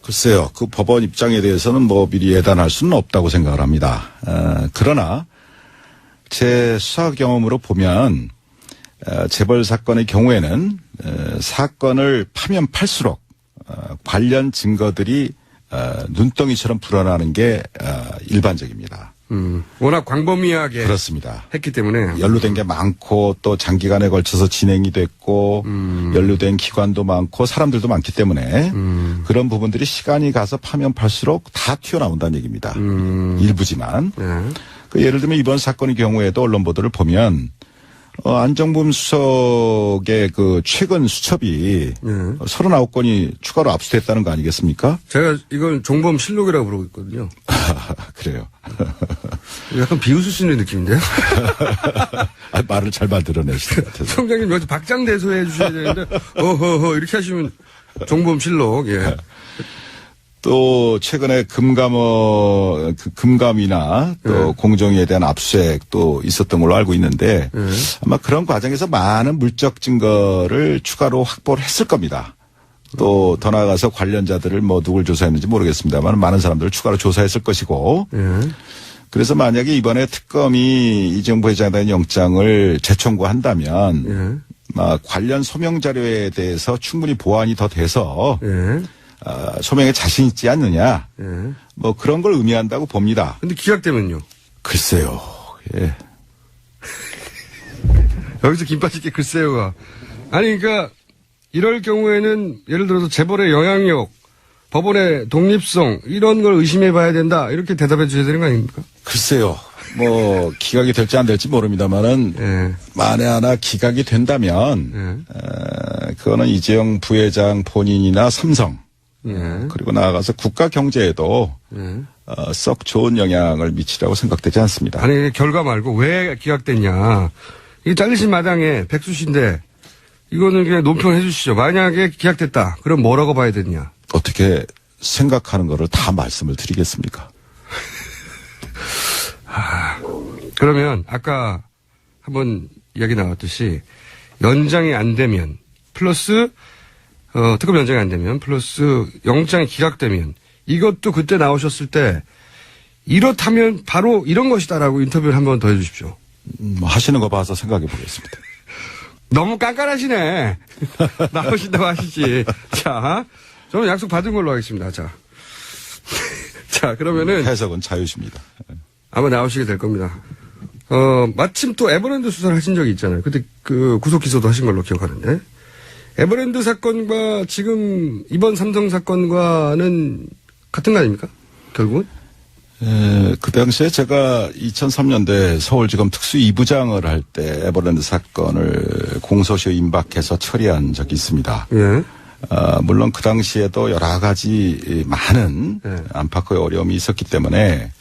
글쎄요. 그 법원 입장에 대해서는 뭐 미리 예단할 수는 없다고 생각을 합니다. 그러나 제 수사 경험으로 보면 재벌 사건의 경우에는 사건을 파면 팔수록 관련 증거들이 눈덩이처럼 불어나는 게 일반적입니다. 워낙 광범위하게 그렇습니다. 했기 때문에 연루된 게 많고 또 장기간에 걸쳐서 진행이 됐고 연루된 기관도 많고 사람들도 많기 때문에 그런 부분들이 시간이 가서 파면 팔수록 다 튀어나온다는 얘기입니다. 일부지만 네. 그 예를 들면 이번 사건의 경우에도 언론 보도를 보면 안정범 수석의 그 최근 수첩이 39건이 추가로 압수됐다는 거 아니겠습니까? 제가 이건 종범 실록이라고 부르고 있거든요. 그래요. 약간 비웃을 수 있는 느낌인데요? 말을 잘 만들어내신 것 같아서. 총장님 여기서 박장대소해 주셔야 되는데 어허허 이렇게 하시면 종범 실록. 예. 또 최근에 금감이나 또 공정위에 대한 압수수색도 있었던 걸로 알고 있는데 아마 그런 과정에서 많은 물적 증거를 추가로 확보를 했을 겁니다. 또 더 나아가서 관련자들을 뭐 누굴 조사했는지 모르겠습니다만 많은 사람들을 추가로 조사했을 것이고 그래서 만약에 이번에 특검이 이재용 부회장에 대한 영장을 재청구한다면 관련 소명 자료에 대해서 충분히 보완이 더 돼서 소명에 자신 있지 않느냐. 뭐 그런 걸 의미한다고 봅니다. 근데 기각되면요? 글쎄요. 예. 여기서 김 빠지게 글쎄요가. 아니 그러니까 이럴 경우에는 예를 들어서 재벌의 영향력, 법원의 독립성 이런 걸 의심해 봐야 된다. 이렇게 대답해 주셔야 되는 거 아닙니까? 글쎄요. 뭐 기각이 될지 안 될지 모릅니다만은 만에 하나 기각이 된다면 그거는 이재용 부회장 본인이나 삼성 그리고 나아가서 국가 경제에도 썩 좋은 영향을 미치라고 생각되지 않습니다. 아니 결과 말고 왜 기각됐냐. 이게 잘리신 마당에 백수신데 이거는 그냥 논평해 주시죠. 만약에 기각됐다. 그럼 뭐라고 봐야 되느냐. 어떻게 생각하는 거를 다 말씀을 드리겠습니까? 그러면 아까 한번 이야기 나왔듯이 연장이 안 되면 플러스 특검 연장이 안 되면 플러스 영장이 기각되면 이것도 그때 나오셨을 때 이렇다면 바로 이런 것이다라고 인터뷰를 한번 더 해주십시오. 하시는 거 봐서 생각해 보겠습니다. 너무 깐깐하시네. 나오신다고 하시지. 자, 저는 약속 받은 걸로 하겠습니다. 자, 그러면은 해석은 자유십니다. 아마 나오시게 될 겁니다. 마침 또 에버랜드 수사를 하신 적이 있잖아요. 그때 그 구속 기소도 하신 걸로 기억하는데 에버랜드 사건과 지금 이번 삼성 사건과는 같은 거 아닙니까? 결국은? 그 당시에 제가 2003년도에 서울지검 특수 2부장을 할 때 에버랜드 사건을 공소시효 임박해서 처리한 적이 있습니다. 예. 물론 그 당시에도 여러 가지 많은 안팎의 어려움이 있었기 때문에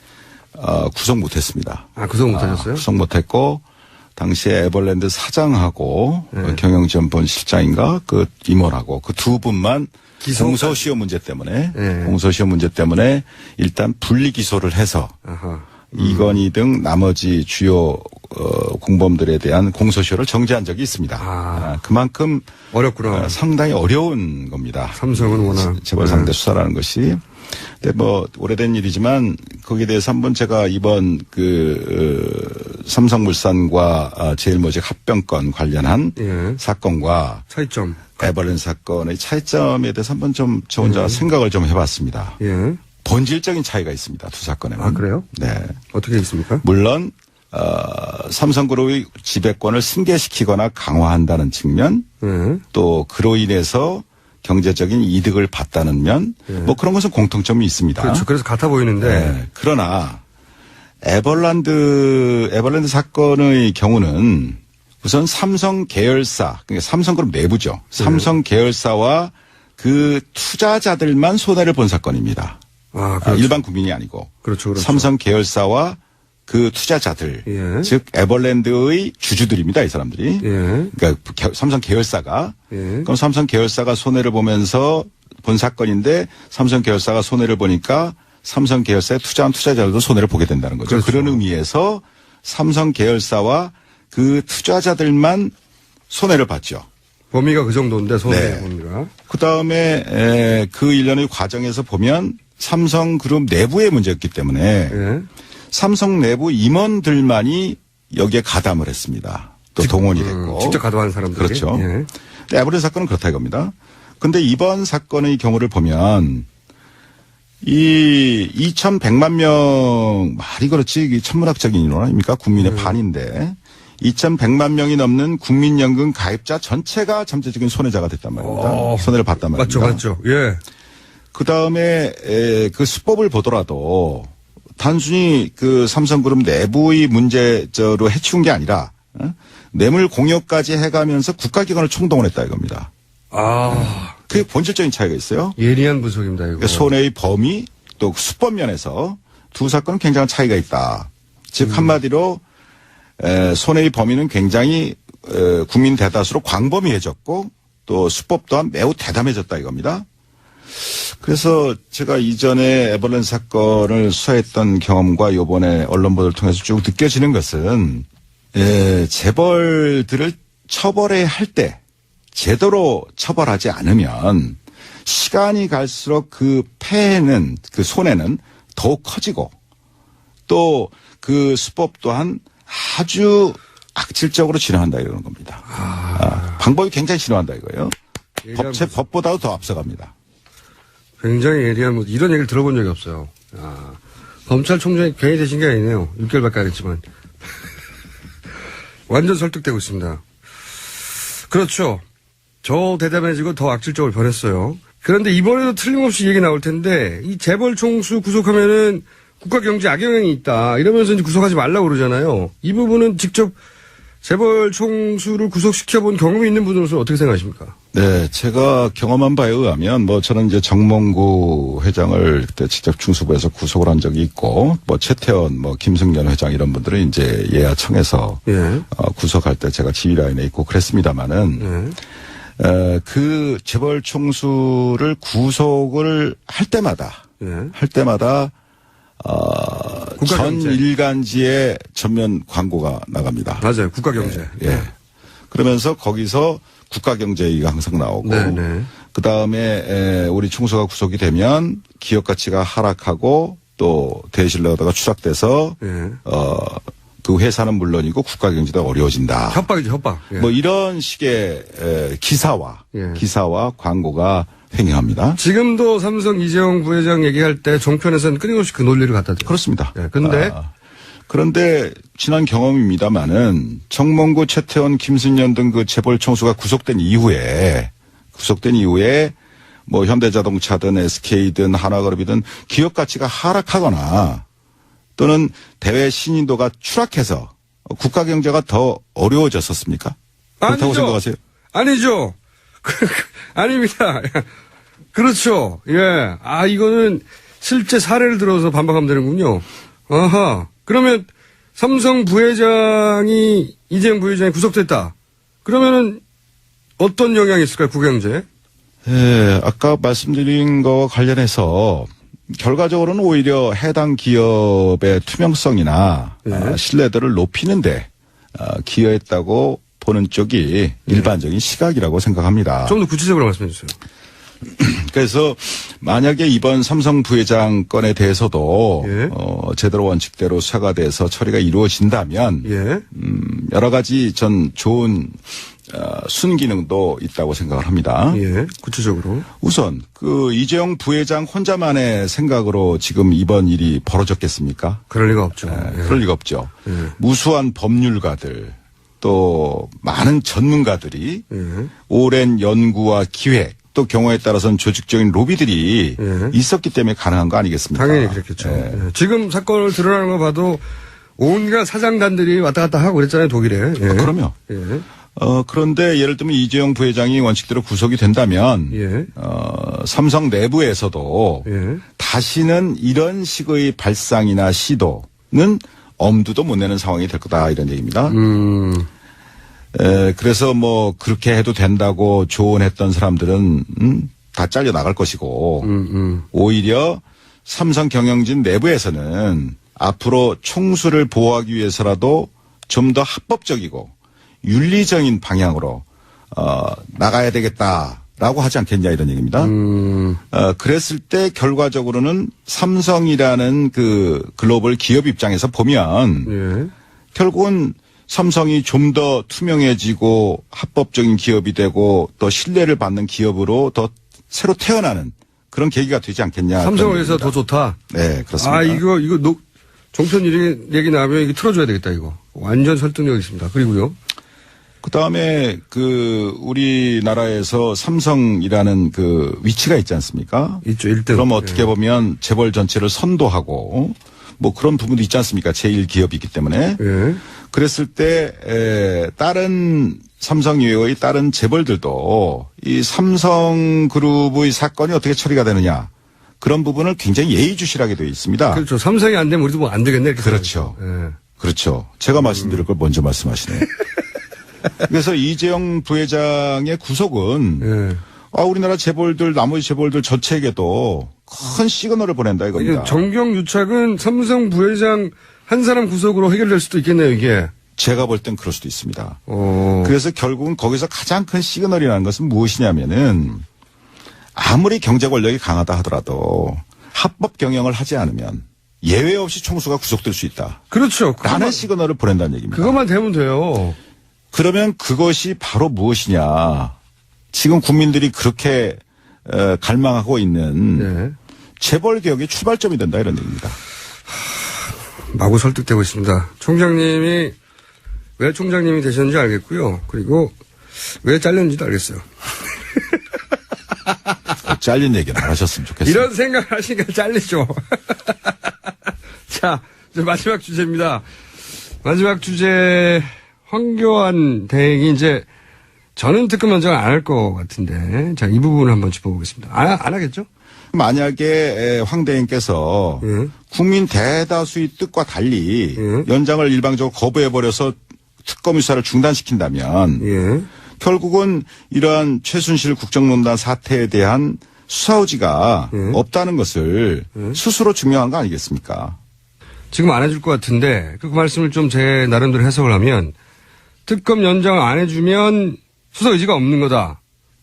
구속 못했습니다. 구속 못하셨어요? 구속 못했고 당시에 에버랜드 사장하고 경영지원본 실장인가 그 임원하고 그 두 분만 공소시효 문제 때문에 공소시효 문제 때문에 일단 분리 기소를 해서 이건희 등 나머지 주요 공범들에 대한 공소시효를 정지한 적이 있습니다. 그만큼 어렵구나. 상당히 어려운 겁니다. 삼성은 워낙 재벌 상대 수사라는 것이. 근데 뭐 오래된 일이지만 거기에 대해서 한번 제가 이번 삼성물산과 제일모직 합병권 관련한 사건과 차이점. 에버랜드 사건의 차이점에 대해서 한번 좀 저 혼자 생각을 좀 해봤습니다. 예. 본질적인 차이가 있습니다. 두 사건에는. 아, 그래요? 네. 어떻게 있습니까? 물론 삼성그룹의 지배권을 승계시키거나 강화한다는 측면, 또 그로 인해서 경제적인 이득을 봤다는 면, 뭐 그런 것은 공통점이 있습니다. 그렇죠. 그래서 같아 보이는데. 네. 그러나 에버랜드 사건의 경우는 우선 삼성 계열사, 그러니까 삼성그룹 내부죠. 삼성 계열사와 그 투자자들만 손해를 본 사건입니다. 그렇죠. 일반 국민이 아니고. 그렇죠. 삼성 계열사와 그 투자자들, 즉 에버랜드의 주주들입니다. 이 사람들이. 그러니까 삼성 계열사가. 그럼 삼성 계열사가 손해를 보면서 본 사건인데 삼성 계열사가 손해를 보니까 삼성 계열사에 투자한 투자자들도 손해를 보게 된다는 거죠. 그렇죠. 그런 의미에서 삼성 계열사와 그 투자자들만 손해를 봤죠. 범위가 그 정도인데 손해 범위가. 그다음에 그 일련의 과정에서 보면 삼성그룹 내부의 문제였기 때문에 삼성 내부 임원들만이 여기에 가담을 했습니다. 또 동원이 됐고. 직접 가담한 사람들. 그렇죠. 근데 에버랜드 사건은 그렇다 이겁니다. 근데 이번 사건의 경우를 보면 이 2,100만 명 말이 그렇지 이게 천문학적인 인원 아닙니까? 국민의 반인데 2,100만 명이 넘는 국민연금 가입자 전체가 잠재적인 손해자가 됐단 말입니다. 손해를 봤단 말입니다. 맞죠. 예. 그 다음에 그 수법을 보더라도 단순히 그 삼성그룹 내부의 문제로 해치운 게 아니라 뇌물 공여까지 해가면서 국가기관을 총동원했다 이겁니다. 그게 본질적인 차이가 있어요. 예리한 분석입니다. 이거. 손해의 범위 또 수법 면에서 두 사건은 굉장한 차이가 있다. 즉 한마디로 손해의 범위는 굉장히 국민 대다수로 광범위해졌고 또 수법 또한 매우 대담해졌다 이겁니다. 그래서 제가 이전에 에버랜드 사건을 수사했던 경험과 이번에 언론 보도를 통해서 쭉 느껴지는 것은 재벌들을 처벌해야 할 때 제대로 처벌하지 않으면 시간이 갈수록 그 폐해는 그 손해는 더욱 커지고 또 그 수법 또한 아주 악질적으로 진행한다 이러는 겁니다. 방법이 굉장히 진행한다 이거예요. 법보다도 더 앞서갑니다. 굉장히 예리한 이런 얘기를 들어본 적이 없어요. 검찰총장이 괜히 되신 게 아니네요. 6개월밖에 안 했지만. 완전 설득되고 있습니다. 그렇죠. 더 대담해지고 더 악질적으로 변했어요. 그런데 이번에도 틀림없이 얘기 나올 텐데 이 재벌 총수 구속하면은 국가 경제 악영향이 있다 이러면서 이제 구속하지 말라고 그러잖아요. 이 부분은 직접 재벌 총수를 구속시켜본 경험이 있는 분으로서 어떻게 생각하십니까? 네, 제가 경험한 바에 의하면 저는 이제 정몽구 회장을 그때 직접 중수부에서 구속을 한 적이 있고 최태원 김승연 회장 이런 분들은 이제 예하청에서 구속할 때 제가 지휘라인에 있고 그랬습니다마는 그 재벌 총수를 구속을 할 때마다 전 일간지에 전면 광고가 나갑니다. 맞아요. 국가경제. 그러면서 거기서 국가경제 얘기가 항상 나오고 그 다음에 우리 총수가 구속이 되면 기업 가치가 하락하고 또 대신료다가 추락돼서 그 회사는 물론이고 국가경제도 어려워진다. 협박이죠, 협박. 이런 식의 기사와 광고가 횡행합니다. 지금도 삼성 이재용 부회장 얘기할 때 종편에서는 끊임없이 그 논리를 갖다 대요. 그렇습니다. 그런데 지난 경험입니다마는 정몽구, 최태원, 김승연 등 그 재벌 총수가 구속된 이후에 구속된 이후에 뭐 현대자동차든 SK든 한화그룹이든 기업 가치가 하락하거나 또는 대외 신인도가 추락해서 국가 경제가 더 어려워졌었습니까? 그렇다고 아니죠. 생각하세요? 아니죠. 아닙니다. 그렇죠. 예. 아, 이거는 실제 사례를 들어서 반박하면 되는군요. 아하. 그러면 삼성 부회장이, 이재용 부회장이 구속됐다. 그러면은 어떤 영향이 있을까요, 국경제에? 예, 아까 말씀드린 거와 관련해서 결과적으로는 오히려 해당 기업의 투명성이나 네. 신뢰도를 높이는데 기여했다고 보는 쪽이 일반적인 시각이라고 생각합니다. 좀 더 구체적으로 말씀해 주세요. 그래서 만약에 이번 삼성 부회장 건에 대해서도 예. 제대로 원칙대로 수사가 돼서 처리가 이루어진다면 예. 여러 가지 전 좋은 순기능도 있다고 생각을 합니다. 예. 구체적으로. 우선 그 이재용 부회장 혼자만의 생각으로 지금 이번 일이 벌어졌겠습니까? 그럴 리가 없죠. 예. 그럴 리가 없죠. 예. 무수한 법률가들 또 많은 전문가들이 예. 오랜 연구와 기획 또 경우에 따라서는 조직적인 로비들이 예. 있었기 때문에 가능한 거 아니겠습니까? 당연히 그렇겠죠. 예. 예. 지금 사건을 드러나는 거 봐도 온갖 사장단들이 왔다 갔다 하고 그랬잖아요, 독일에. 예. 그럼요. 예. 그런데 예를 들면 이재용 부회장이 원칙대로 구속이 된다면 예. 삼성 내부에서도 예. 다시는 이런 식의 발상이나 시도는 엄두도 못 내는 상황이 될 거다 이런 얘기입니다. 그래서 뭐 그렇게 해도 된다고 조언했던 사람들은 다 잘려 나갈 것이고 오히려 삼성 경영진 내부에서는 앞으로 총수를 보호하기 위해서라도 좀 더 합법적이고 윤리적인 방향으로 나가야 되겠다라고 하지 않겠냐 이런 얘기입니다. 그랬을 때 결과적으로는 삼성이라는 그 글로벌 기업 입장에서 보면 예. 결국은 삼성이 좀 더 투명해지고 합법적인 기업이 되고 또 신뢰를 받는 기업으로 더 새로 태어나는 그런 계기가 되지 않겠냐. 삼성을 위해서 더 좋다. 네, 그렇습니다. 아, 이거 종편 얘기 나오면 이거 틀어줘야 되겠다, 이거. 완전 설득력 있습니다. 그리고요. 그 다음에 우리나라에서 삼성이라는 그 위치가 있지 않습니까? 있죠, 1등. 그럼 어떻게 보면 재벌 전체를 선도하고 뭐 그런 부분도 있지 않습니까? 제1기업이기 때문에. 예. 그랬을 때 다른 삼성 이외의 다른 재벌들도 이 삼성그룹의 사건이 어떻게 처리가 되느냐 그런 부분을 굉장히 예의주시하게 되어 있습니다. 그렇죠. 삼성이 안 되면 우리도 뭐 안 되겠네. 이렇게 그렇죠. 생각하죠. 예. 그렇죠. 제가 말씀드릴 걸 먼저 말씀하시네요. 그래서 이재용 부회장의 구속은 예. 우리나라 재벌들 나머지 재벌들 전체에게도 큰 시그널을 보낸다 이겁니다. 이게 정경유착은 삼성 부회장 한 사람 구속으로 해결될 수도 있겠네요, 이게. 제가 볼 땐 그럴 수도 있습니다. 어. 그래서 결국은 거기서 가장 큰 시그널이라는 것은 무엇이냐면은 아무리 경제 권력이 강하다 하더라도 합법 경영을 하지 않으면 예외 없이 총수가 구속될 수 있다. 그렇죠. 라는 시그널을 보낸다는 얘기입니다. 그것만 되면 돼요. 그러면 그것이 바로 무엇이냐. 지금 국민들이 그렇게 갈망하고 있는 네. 재벌 개혁의 출발점이 된다 이런 얘기입니다. 마구 설득되고 있습니다. 총장님이 왜 총장님이 되셨는지 알겠고요. 그리고 왜 잘렸는지도 알겠어요. 잘린 얘기는 안 하셨으면 좋겠어요. 이런 생각을 하시니까 잘리죠. 자, 이제 마지막 주제입니다. 마지막 주제, 황교안 대행이 이제 저는 특검 연장을 안 할 것 같은데, 자, 이 부분을 한번 짚어보겠습니다. 안 하겠죠? 만약에 황 대행께서 국민 대다수의 뜻과 달리 연장을 일방적으로 거부해버려서 특검 수사를 중단시킨다면 예. 결국은 이러한 최순실 국정농단 사태에 대한 수사 의지가 없다는 것을 스스로 증명한 거 아니겠습니까? 지금 안 해줄 것 같은데, 그 말씀을 좀 제 나름대로 해석을 하면, 특검 연장을 안 해주면 수사 의지가 없는 거다.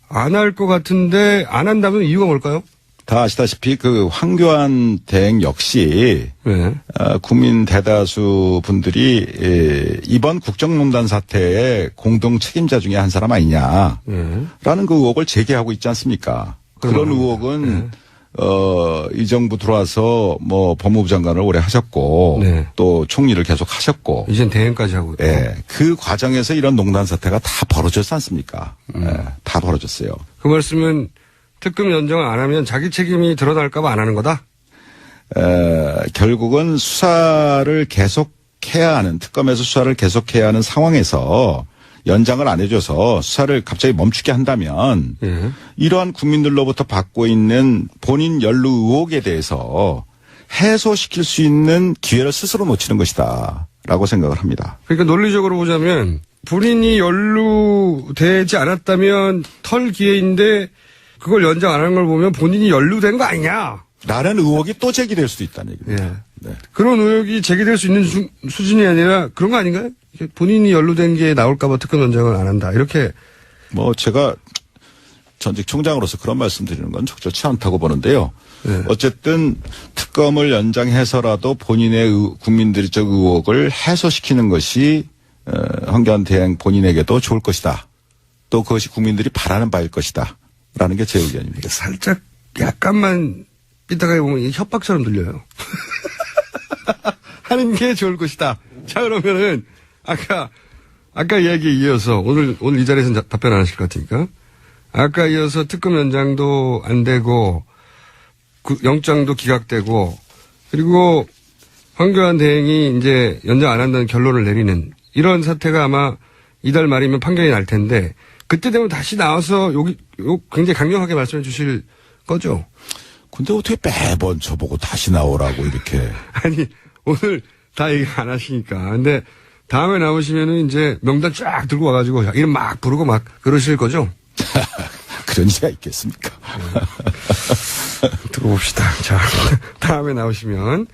안 할 것 같은데, 안 한다면 이유가 뭘까요? 다 아시다시피 그 황교안 대행 역시 네. 국민 대다수 분들이 이번 국정농단 사태의 공동 책임자 중에 한 사람 아니냐라는 그 의혹을 제기하고 있지 않습니까? 그런 의혹은 이 정부 들어와서 뭐 법무부 장관을 오래 하셨고 네. 또 총리를 계속 하셨고 이젠 대행까지 하고 있고. 그 과정에서 이런 농단 사태가 다 벌어졌지 않습니까? 다 벌어졌어요. 그 말씀은 특검 연장을 안 하면 자기 책임이 드러날까 봐 안 하는 거다? 결국은 수사를 계속해야 하는, 특검에서 수사를 계속해야 하는 상황에서 연장을 안 해줘서 수사를 갑자기 멈추게 한다면 예. 이러한 국민들로부터 받고 있는 본인 연루 의혹에 대해서 해소시킬 수 있는 기회를 스스로 놓치는 것이다 라고 생각을 합니다. 그러니까 논리적으로 보자면 본인이 연루되지 않았다면 털 기회인데 그걸 연장 안 하는 걸 보면 본인이 연루된 거 아니냐. 라는 의혹이 또 제기될 수도 있다는 얘기입니다. 예. 네. 그런 의혹이 제기될 수 있는 수준이 아니라 그런 거 아닌가요? 본인이 연루된 게 나올까 봐 특검 연장을 안 한다. 이렇게. 뭐 제가 전직 총장으로서 그런 말씀 드리는 건 적절치 않다고 보는데요. 네. 어쨌든 특검을 연장해서라도 본인의 국민들적 의혹을 해소시키는 것이 황교안 대행 본인에게도 좋을 것이다. 또 그것이 국민들이 바라는 바일 것이다. 라는 게 제 의견입니다. 살짝 약간만 삐딱하게 보면 이게 협박처럼 들려요. 하는 게 좋을 것이다. 자, 그러면은 아까 이야기에 이어서 오늘 이 자리에서는 답변 안 하실 것 같으니까 아까 이어서 특검 연장도 안 되고 영장도 기각되고 그리고 황교안 대행이 이제 연장 안 한다는 결론을 내리는 이런 사태가 아마 이달 말이면 판결이 날 텐데 그때 되면 다시 나와서 굉장히 강력하게 말씀해 주실 거죠? 근데 어떻게 매번 저보고 다시 나오라고 이렇게. 아니, 오늘 다 얘기 안 하시니까. 근데 다음에 나오시면은 이제 명단 쫙 들고 와가지고 이름 막 부르고 막 그러실 거죠? 그런 리가 있겠습니까? 두고 봅시다. 자, 다음에 나오시면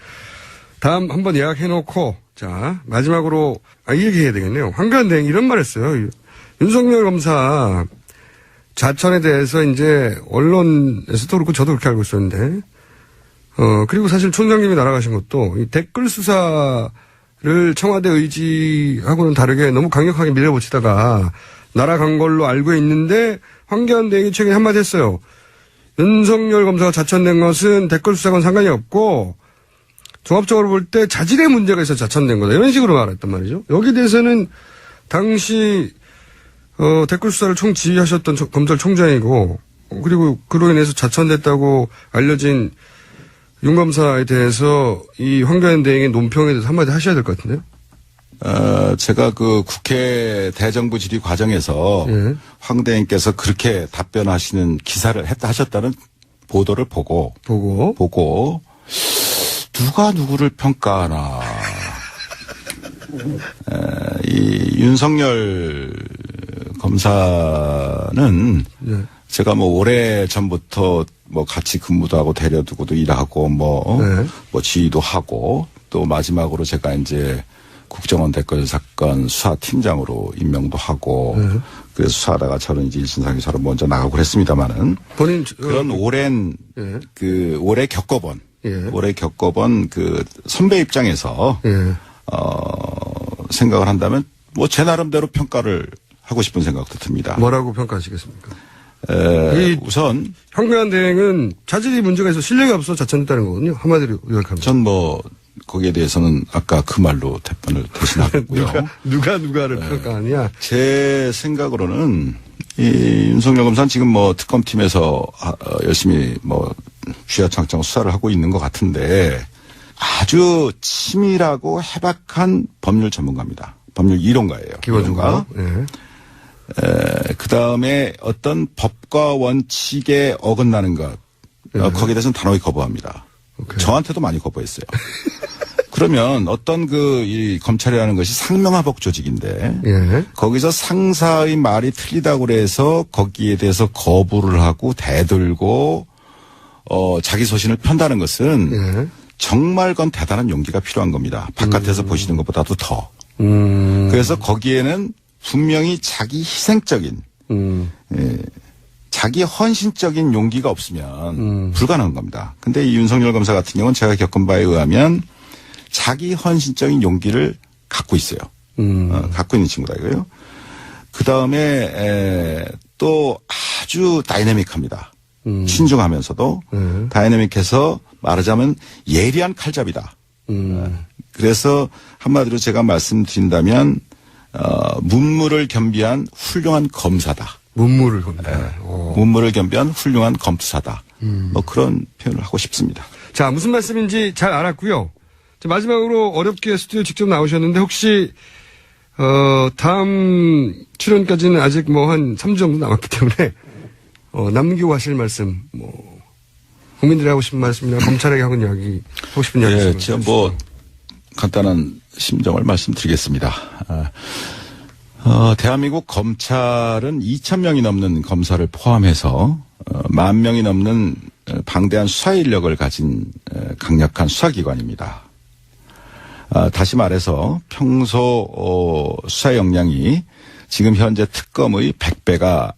다음 한번 예약해놓고 자, 마지막으로 이 얘기 해야 되겠네요. 황교안 대행 이런 말 했어요. 윤석열 검사 자천에 대해서 이제 언론에서도 그렇고 저도 그렇게 알고 있었는데 그리고 사실 총장님이 날아가신 것도 이 댓글 수사를 청와대 의지하고는 다르게 너무 강력하게 밀어붙이다가 날아간 걸로 알고 있는데 황교안 대행이 최근에 한마디 했어요. 윤석열 검사가 자천된 것은 댓글 수사와는 상관이 없고 종합적으로 볼 때 자질의 문제가 있어서 자천된 거다. 이런 식으로 말했단 말이죠. 여기에 대해서는 당시 댓글 수사를 총지휘하셨던 검찰총장이고 그리고 그로 인해서 자천됐다고 알려진 윤 검사에 대해서 이 황교안 대행의 논평에 대해서 한마디 하셔야 될 것 같은데요. 제가 그 국회 대정부 질의 과정에서 예. 황 대행께서 그렇게 답변하시는 기사를 하셨다는 보도를 보고 누가 누구를 평가하나. 이 윤석열 검사는 예. 제가 뭐 오래 전부터 뭐 같이 근무도 하고 데려두고도 일하고 뭐 지휘도 하고 또 마지막으로 제가 이제 국정원 댓글 사건 수사팀장으로 임명도 하고 그래서 수사하다가 저는 이제 일신상에서 먼저 나가고 그랬습니다만은 본인 그런 오랜 오래 겪어본 그 선배 입장에서 생각을 한다면 뭐 제 나름대로 평가를 하고 싶은 생각도 듭니다. 뭐라고 평가하시겠습니까? 우선 황교안 대행은 자질이 문제가 있어 실력이 없어 자천됐다는 거거든요. 한마디로 요약하면. 전 뭐 거기에 대해서는 아까 그 말로 답변을 대신하고요. 누가를 평가하냐? 제 생각으로는 이 윤석열 검사는 지금 뭐 특검팀에서 열심히 뭐 쥐어창창 수사를 하고 있는 것 같은데 아주 치밀하고 해박한 법률 전문가입니다. 법률 이론가예요. 기본적으로. 그 다음에 어떤 법과 원칙에 어긋나는 것 거기에 대해서는 단호히 거부합니다. 오케이. 저한테도 많이 거부했어요. 그러면 어떤 이 검찰이라는 것이 상명하복 조직인데 거기서 상사의 말이 틀리다고 그래서 거기에 대해서 거부를 하고 대들고 자기 소신을 편다는 것은 정말 그건 대단한 용기가 필요한 겁니다. 바깥에서 보시는 것보다도 더. 그래서 거기에는 분명히 자기 희생적인 자기 헌신적인 용기가 없으면 불가능한 겁니다. 근데 이 윤석열 검사 같은 경우는 제가 겪은 바에 의하면 자기 헌신적인 용기를 갖고 있어요. 갖고 있는 친구다 이거요. 그 다음에 또 아주 다이내믹합니다. 신중하면서도 다이내믹해서 말하자면 예리한 칼잡이다. 그래서 한마디로 제가 말씀드린다면 문무를 겸비한 훌륭한 검사다. 문무를 겁니다. 문무를 겸비한 훌륭한 검투사다. 뭐 그런 표현을 하고 싶습니다. 자, 무슨 말씀인지 잘 알았고요. 자, 마지막으로 어렵게 스튜디오 직접 나오셨는데 혹시 다음 출연까지는 아직 뭐 한 3주 정도 남았기 때문에 남기고 하실 말씀, 뭐 국민들이 하고 싶은 말씀이나 검찰에게 하고 싶은 이야기 있으면 제가 뭐 간단한 심정을 말씀드리겠습니다. 대한민국 검찰은 2,000명이 넘는 검사를 포함해서 10,000명이 넘는 방대한 수사 인력을 가진 강력한 수사기관입니다. 다시 말해서 평소 수사 역량이 지금 현재 특검의 100배가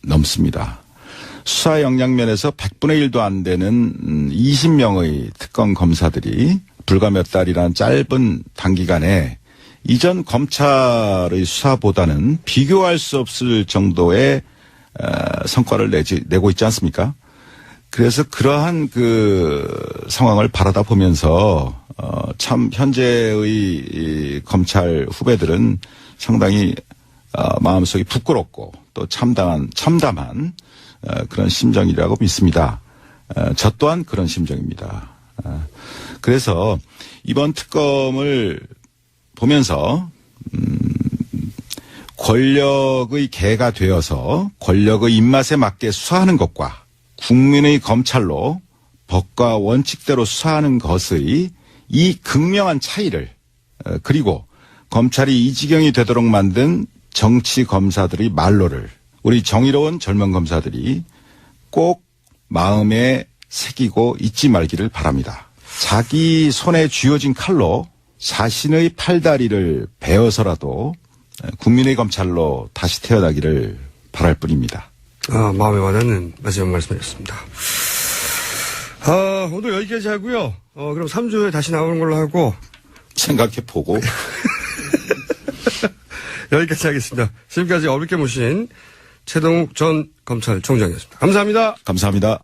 넘습니다. 수사 역량 면에서 100분의 1도 안 되는 20명의 특검 검사들이 불과 몇 달이란 짧은 단기간에 이전 검찰의 수사보다는 비교할 수 없을 정도의 성과를 내고 있지 않습니까? 그래서 그러한 그 상황을 바라다 보면서 참 현재의 이 검찰 후배들은 상당히 마음속이 부끄럽고 또 참담한 그런 심정이라고 믿습니다. 저 또한 그런 심정입니다. 그래서 이번 특검을 보면서 권력의 개가 되어서 권력의 입맛에 맞게 수사하는 것과 국민의 검찰로 법과 원칙대로 수사하는 것의 이 극명한 차이를 그리고 검찰이 이 지경이 되도록 만든 정치 검사들의 말로를 우리 정의로운 젊은 검사들이 꼭 마음에 새기고 잊지 말기를 바랍니다. 자기 손에 쥐어진 칼로 자신의 팔다리를 베어서라도 국민의 검찰로 다시 태어나기를 바랄 뿐입니다. 마음에 와닿는 마지막 말씀이었습니다. 오늘 여기까지 하고요. 그럼 3주에 다시 나오는 걸로 하고 생각해보고 여기까지 하겠습니다. 지금까지 어렵게 모신 최동욱 전 검찰총장이었습니다. 감사합니다. 감사합니다.